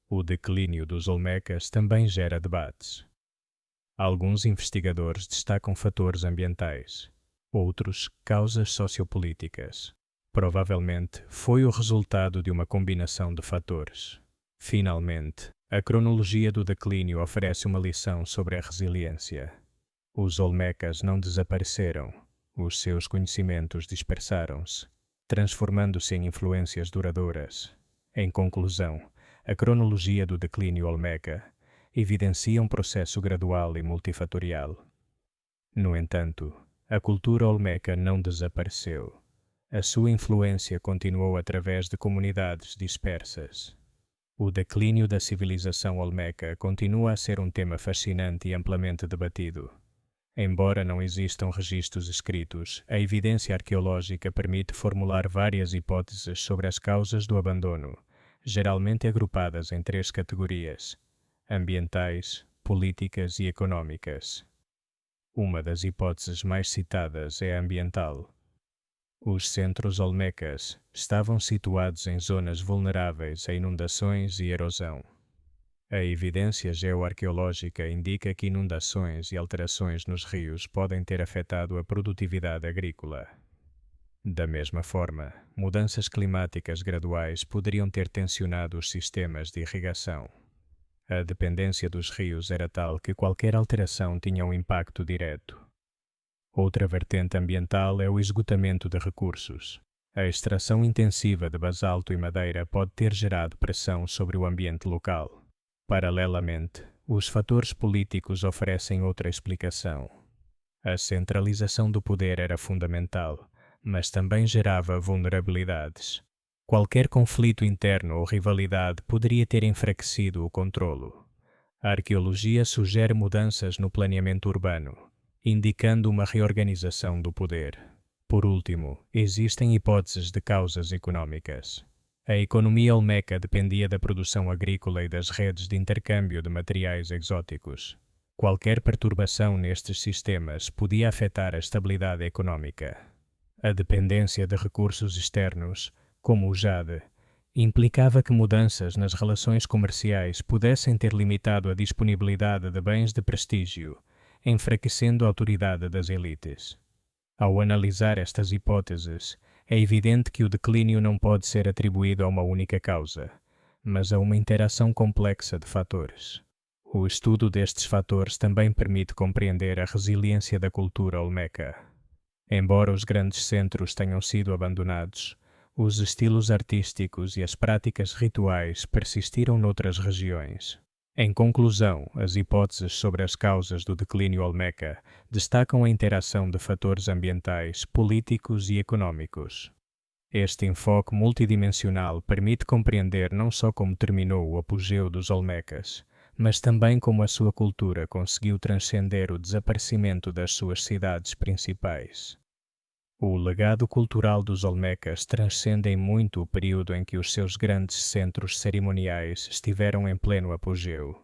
O declínio dos olmecas também gera debates. Alguns investigadores destacam fatores ambientais, outros causas sociopolíticas. Provavelmente foi o resultado de uma combinação de fatores. Finalmente, a cronologia do declínio oferece uma lição sobre a resiliência. Os olmecas não desapareceram, os seus conhecimentos dispersaram-se, transformando-se em influências duradouras. Em conclusão, a cronologia do declínio olmeca evidencia um processo gradual e multifatorial. No entanto, a cultura olmeca não desapareceu. A sua influência continuou através de comunidades dispersas. O declínio da civilização olmeca continua a ser um tema fascinante e amplamente debatido. Embora não existam registros escritos, a evidência arqueológica permite formular várias hipóteses sobre as causas do abandono, geralmente agrupadas em 3 categorias: ambientais, políticas e econômicas. Uma das hipóteses mais citadas é a ambiental. Os centros olmecas estavam situados em zonas vulneráveis a inundações e erosão. A evidência geoarqueológica indica que inundações e alterações nos rios podem ter afetado a produtividade agrícola. Da mesma forma, mudanças climáticas graduais poderiam ter tensionado os sistemas de irrigação. A dependência dos rios era tal que qualquer alteração tinha um impacto direto. Outra vertente ambiental é o esgotamento de recursos. A extração intensiva de basalto e madeira pode ter gerado pressão sobre o ambiente local. Paralelamente, os fatores políticos oferecem outra explicação. A centralização do poder era fundamental, mas também gerava vulnerabilidades. Qualquer conflito interno ou rivalidade poderia ter enfraquecido o controlo. A arqueologia sugere mudanças no planeamento urbano, indicando uma reorganização do poder. Por último, existem hipóteses de causas econômicas. A economia olmeca dependia da produção agrícola e das redes de intercâmbio de materiais exóticos. Qualquer perturbação nestes sistemas podia afetar a estabilidade econômica. A dependência de recursos externos, como o jade, implicava que mudanças nas relações comerciais pudessem ter limitado a disponibilidade de bens de prestígio, enfraquecendo a autoridade das elites. Ao analisar estas hipóteses, é evidente que o declínio não pode ser atribuído a uma única causa, mas a uma interação complexa de fatores. O estudo destes fatores também permite compreender a resiliência da cultura olmeca. Embora os grandes centros tenham sido abandonados, os estilos artísticos e as práticas rituais persistiram noutras regiões. Em conclusão, as hipóteses sobre as causas do declínio olmeca destacam a interação de fatores ambientais, políticos e econômicos. Este enfoque multidimensional permite compreender não só como terminou o apogeu dos olmecas, mas também como a sua cultura conseguiu transcender o desaparecimento das suas cidades principais. O legado cultural dos olmecas transcende em muito o período em que os seus grandes centros cerimoniais estiveram em pleno apogeu.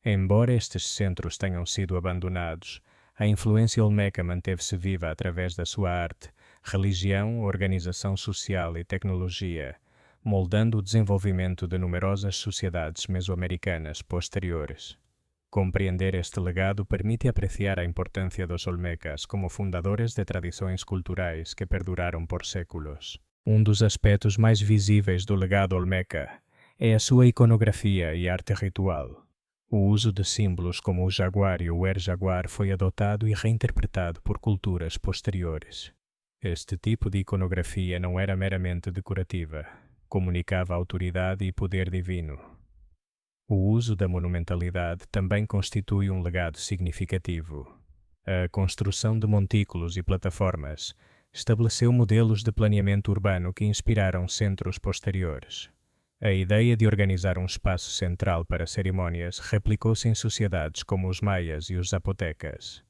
Embora estes centros tenham sido abandonados, a influência olmeca manteve-se viva através da sua arte, religião, organização social e tecnologia, moldando o desenvolvimento de numerosas sociedades mesoamericanas posteriores. Compreender este legado permite apreciar a importância dos olmecas como fundadores de tradições culturais que perduraram por séculos. Um dos aspectos mais visíveis do legado olmeca é a sua iconografia e arte ritual. O uso de símbolos como o jaguar e o jaguar foi adotado e reinterpretado por culturas posteriores. Este tipo de iconografia não era meramente decorativa, comunicava autoridade e poder divino. O uso da monumentalidade também constitui um legado significativo. A construção de montículos e plataformas estabeleceu modelos de planeamento urbano que inspiraram centros posteriores. A ideia de organizar um espaço central para cerimônias replicou-se em sociedades como os maias e os zapotecas.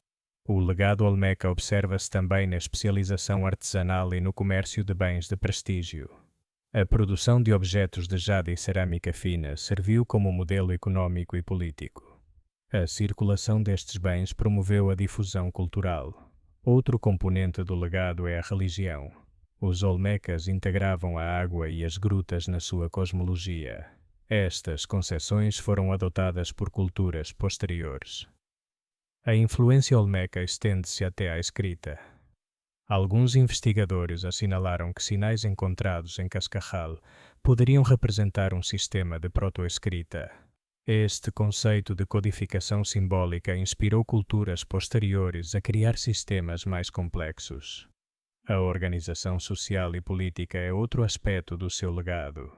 O legado Olmeca observa-se também na especialização artesanal e no comércio de bens de prestígio. A produção de objetos de jade e cerâmica fina serviu como modelo econômico e político. A circulação destes bens promoveu a difusão cultural. Outro componente do legado é a religião. Os Olmecas integravam a água e as grutas na sua cosmologia. Estas concepções foram adotadas por culturas posteriores. A influência Olmeca estende-se até à escrita. Alguns investigadores assinalaram que sinais encontrados em Cascajal poderiam representar um sistema de protoescrita. Este conceito de codificação simbólica inspirou culturas posteriores a criar sistemas mais complexos. A organização social e política é outro aspecto do seu legado.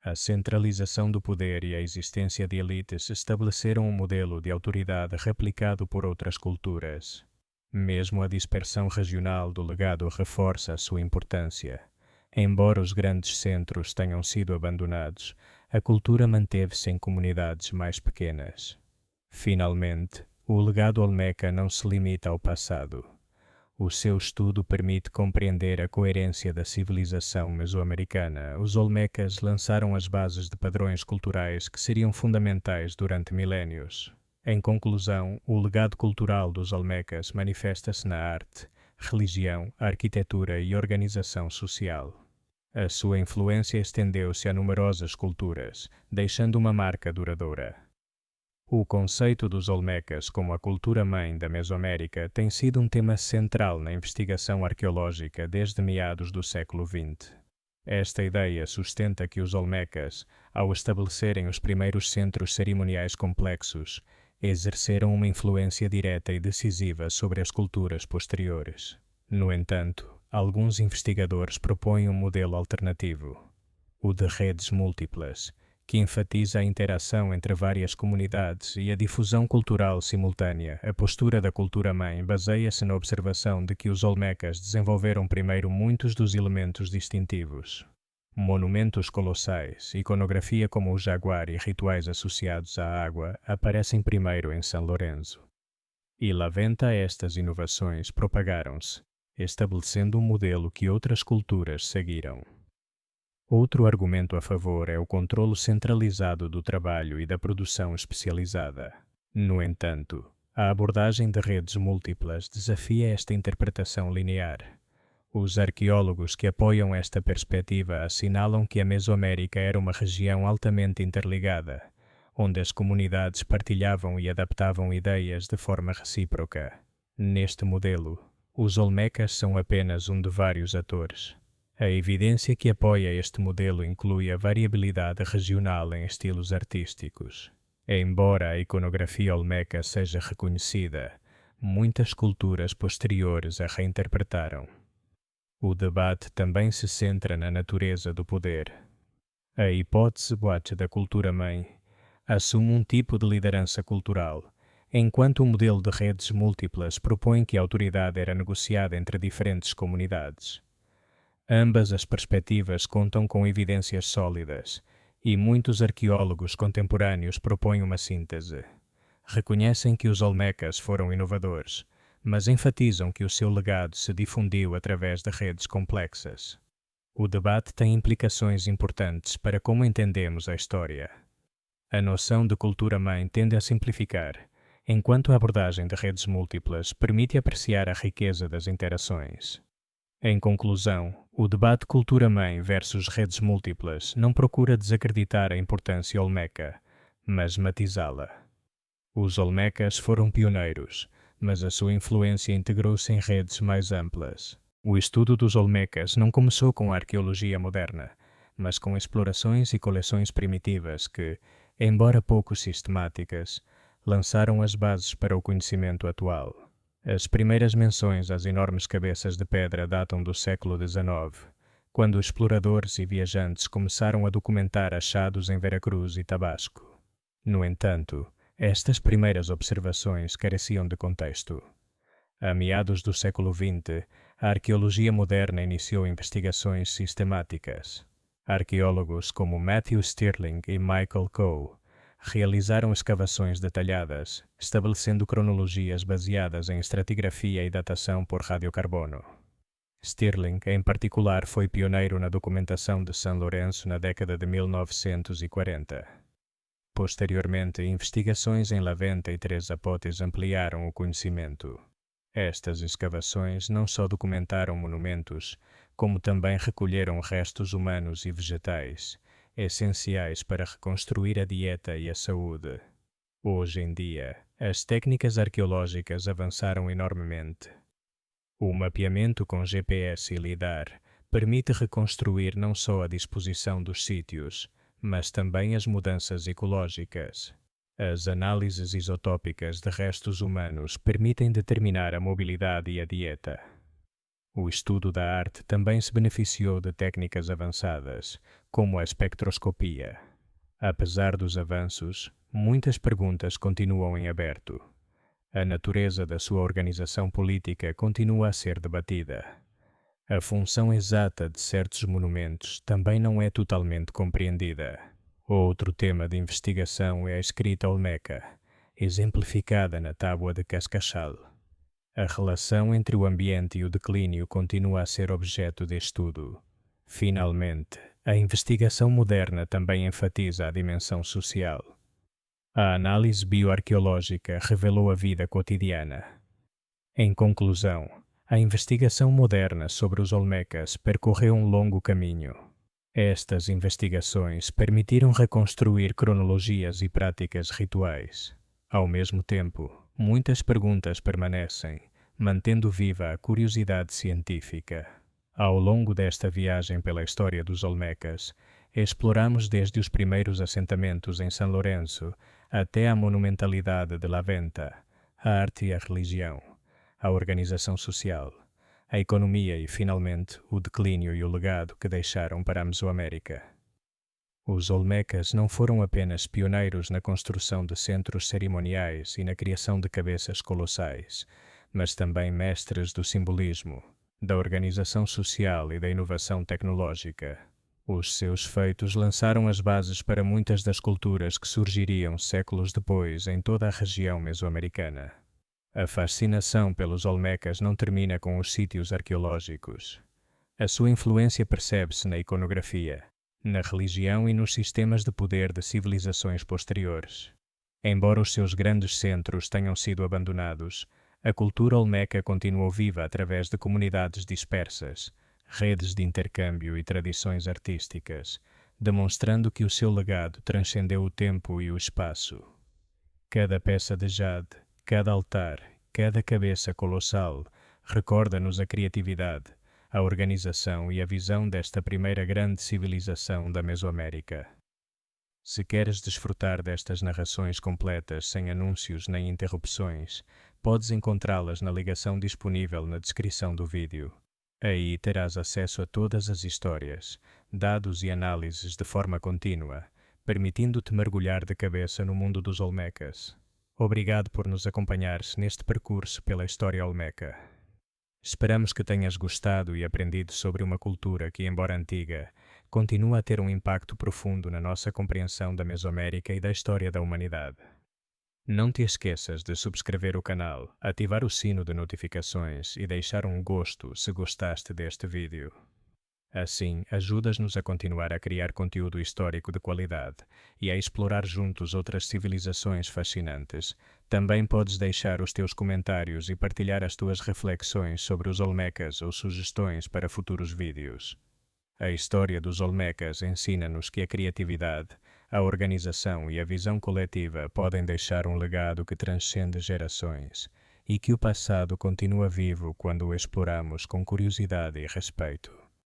A centralização do poder e a existência de elites estabeleceram um modelo de autoridade replicado por outras culturas. Mesmo a dispersão regional do legado reforça a sua importância. Embora os grandes centros tenham sido abandonados, a cultura manteve-se em comunidades mais pequenas. Finalmente, o legado Olmeca não se limita ao passado. O seu estudo permite compreender a coerência da civilização mesoamericana. Os Olmecas lançaram as bases de padrões culturais que seriam fundamentais durante milénios. Em conclusão, o legado cultural dos Olmecas manifesta-se na arte, religião, arquitetura e organização social. A sua influência estendeu-se a numerosas culturas, deixando uma marca duradoura. O conceito dos Olmecas como a cultura-mãe da Mesoamérica tem sido um tema central na investigação arqueológica desde meados do século XX. Esta ideia sustenta que os Olmecas, ao estabelecerem os primeiros centros cerimoniais complexos, exerceram uma influência direta e decisiva sobre as culturas posteriores. No entanto, alguns investigadores propõem um modelo alternativo, o de redes múltiplas, que enfatiza a interação entre várias comunidades e a difusão cultural simultânea. A postura da cultura-mãe baseia-se na observação de que os Olmecas desenvolveram primeiro muitos dos elementos distintivos. Monumentos colossais, iconografia como o jaguar e rituais associados à água aparecem primeiro em São Lourenço. E lá venta estas inovações propagaram-se, estabelecendo um modelo que outras culturas seguiram. Outro argumento a favor é o controlo centralizado do trabalho e da produção especializada. No entanto, a abordagem de redes múltiplas desafia esta interpretação linear. Os arqueólogos que apoiam esta perspectiva assinalam que a Mesoamérica era uma região altamente interligada, onde as comunidades partilhavam e adaptavam ideias de forma recíproca. Neste modelo, os Olmecas são apenas um de vários atores. A evidência que apoia este modelo inclui a variabilidade regional em estilos artísticos. Embora a iconografia olmeca seja reconhecida, muitas culturas posteriores a reinterpretaram. O debate também se centra na natureza do poder. A hipótese boate da cultura-mãe assume um tipo de liderança cultural, enquanto o modelo de redes múltiplas propõe que a autoridade era negociada entre diferentes comunidades. Ambas as perspectivas contam com evidências sólidas, e muitos arqueólogos contemporâneos propõem uma síntese. Reconhecem que os Olmecas foram inovadores, mas enfatizam que o seu legado se difundiu através de redes complexas. O debate tem implicações importantes para como entendemos a história. A noção de cultura-mãe tende a simplificar, enquanto a abordagem de redes múltiplas permite apreciar a riqueza das interações. Em conclusão, o debate cultura-mãe versus redes múltiplas não procura desacreditar a importância olmeca, mas matizá-la. Os Olmecas foram pioneiros, mas a sua influência integrou-se em redes mais amplas. O estudo dos Olmecas não começou com a arqueologia moderna, mas com explorações e coleções primitivas que, embora pouco sistemáticas, lançaram as bases para o conhecimento atual. As primeiras menções às enormes cabeças de pedra datam do século XIX, quando exploradores e viajantes começaram a documentar achados em Veracruz e Tabasco. No entanto, estas primeiras observações careciam de contexto. A meados do século XX, a arqueologia moderna iniciou investigações sistemáticas. Arqueólogos como Matthew Stirling e Michael Coe Realizaram escavações detalhadas, estabelecendo cronologias baseadas em estratigrafia e datação por radiocarbono. Stirling, em particular, foi pioneiro na documentação de São Lourenço na década de 1940. Posteriormente, investigações em Laventa e Três Zapotes ampliaram o conhecimento. Estas escavações não só documentaram monumentos, como também recolheram restos humanos e vegetais, essenciais para reconstruir a dieta e a saúde. Hoje em dia, as técnicas arqueológicas avançaram enormemente. O mapeamento com GPS e LIDAR permite reconstruir não só a disposição dos sítios, mas também as mudanças ecológicas. As análises isotópicas de restos humanos permitem determinar a mobilidade e a dieta. O estudo da arte também se beneficiou de técnicas avançadas, como a espectroscopia. Apesar dos avanços, muitas perguntas continuam em aberto. A natureza da sua organização política continua a ser debatida. A função exata de certos monumentos também não é totalmente compreendida. Outro tema de investigação é a escrita olmeca, exemplificada na tábua de Cascachal. A relação entre o ambiente e o declínio continua a ser objeto de estudo. Finalmente, a investigação moderna também enfatiza a dimensão social. A análise bioarqueológica revelou a vida cotidiana. Em conclusão, a investigação moderna sobre os olmecas percorreu um longo caminho. Estas investigações permitiram reconstruir cronologias e práticas rituais. Ao mesmo tempo, muitas perguntas permanecem, mantendo viva a curiosidade científica. Ao longo desta viagem pela história dos olmecas, exploramos desde os primeiros assentamentos em São Lourenço até a monumentalidade de Laventa, a arte e a religião, a organização social, a economia e, finalmente, o declínio e o legado que deixaram para a Mesoamérica. Os olmecas não foram apenas pioneiros na construção de centros cerimoniais e na criação de cabeças colossais, mas também mestres do simbolismo, da organização social e da inovação tecnológica. Os seus feitos lançaram as bases para muitas das culturas que surgiriam séculos depois em toda a região mesoamericana. A fascinação pelos olmecas não termina com os sítios arqueológicos. A sua influência percebe-se na iconografia, na religião e nos sistemas de poder de civilizações posteriores. Embora os seus grandes centros tenham sido abandonados, a cultura olmeca continuou viva através de comunidades dispersas, redes de intercâmbio e tradições artísticas, demonstrando que o seu legado transcendeu o tempo e o espaço. Cada peça de jade, cada altar, cada cabeça colossal recorda-nos a criatividade, a organização e a visão desta primeira grande civilização da Mesoamérica. Se queres desfrutar destas narrações completas sem anúncios nem interrupções, podes encontrá-las na ligação disponível na descrição do vídeo. Aí terás acesso a todas as histórias, dados e análises de forma contínua, permitindo-te mergulhar de cabeça no mundo dos olmecas. Obrigado por nos acompanhares neste percurso pela história olmeca. Esperamos que tenhas gostado e aprendido sobre uma cultura que, embora antiga, continua a ter um impacto profundo na nossa compreensão da Mesoamérica e da história da humanidade. Não te esqueças de subscrever o canal, ativar o sino de notificações e deixar um gosto se gostaste deste vídeo. Assim, ajudas-nos a continuar a criar conteúdo histórico de qualidade e a explorar juntos outras civilizações fascinantes. Também podes deixar os teus comentários e partilhar as tuas reflexões sobre os olmecas ou sugestões para futuros vídeos. A história dos olmecas ensina-nos que a criatividade, a organização e a visão coletiva podem deixar um legado que transcende gerações e que o passado continua vivo quando o exploramos com curiosidade e respeito.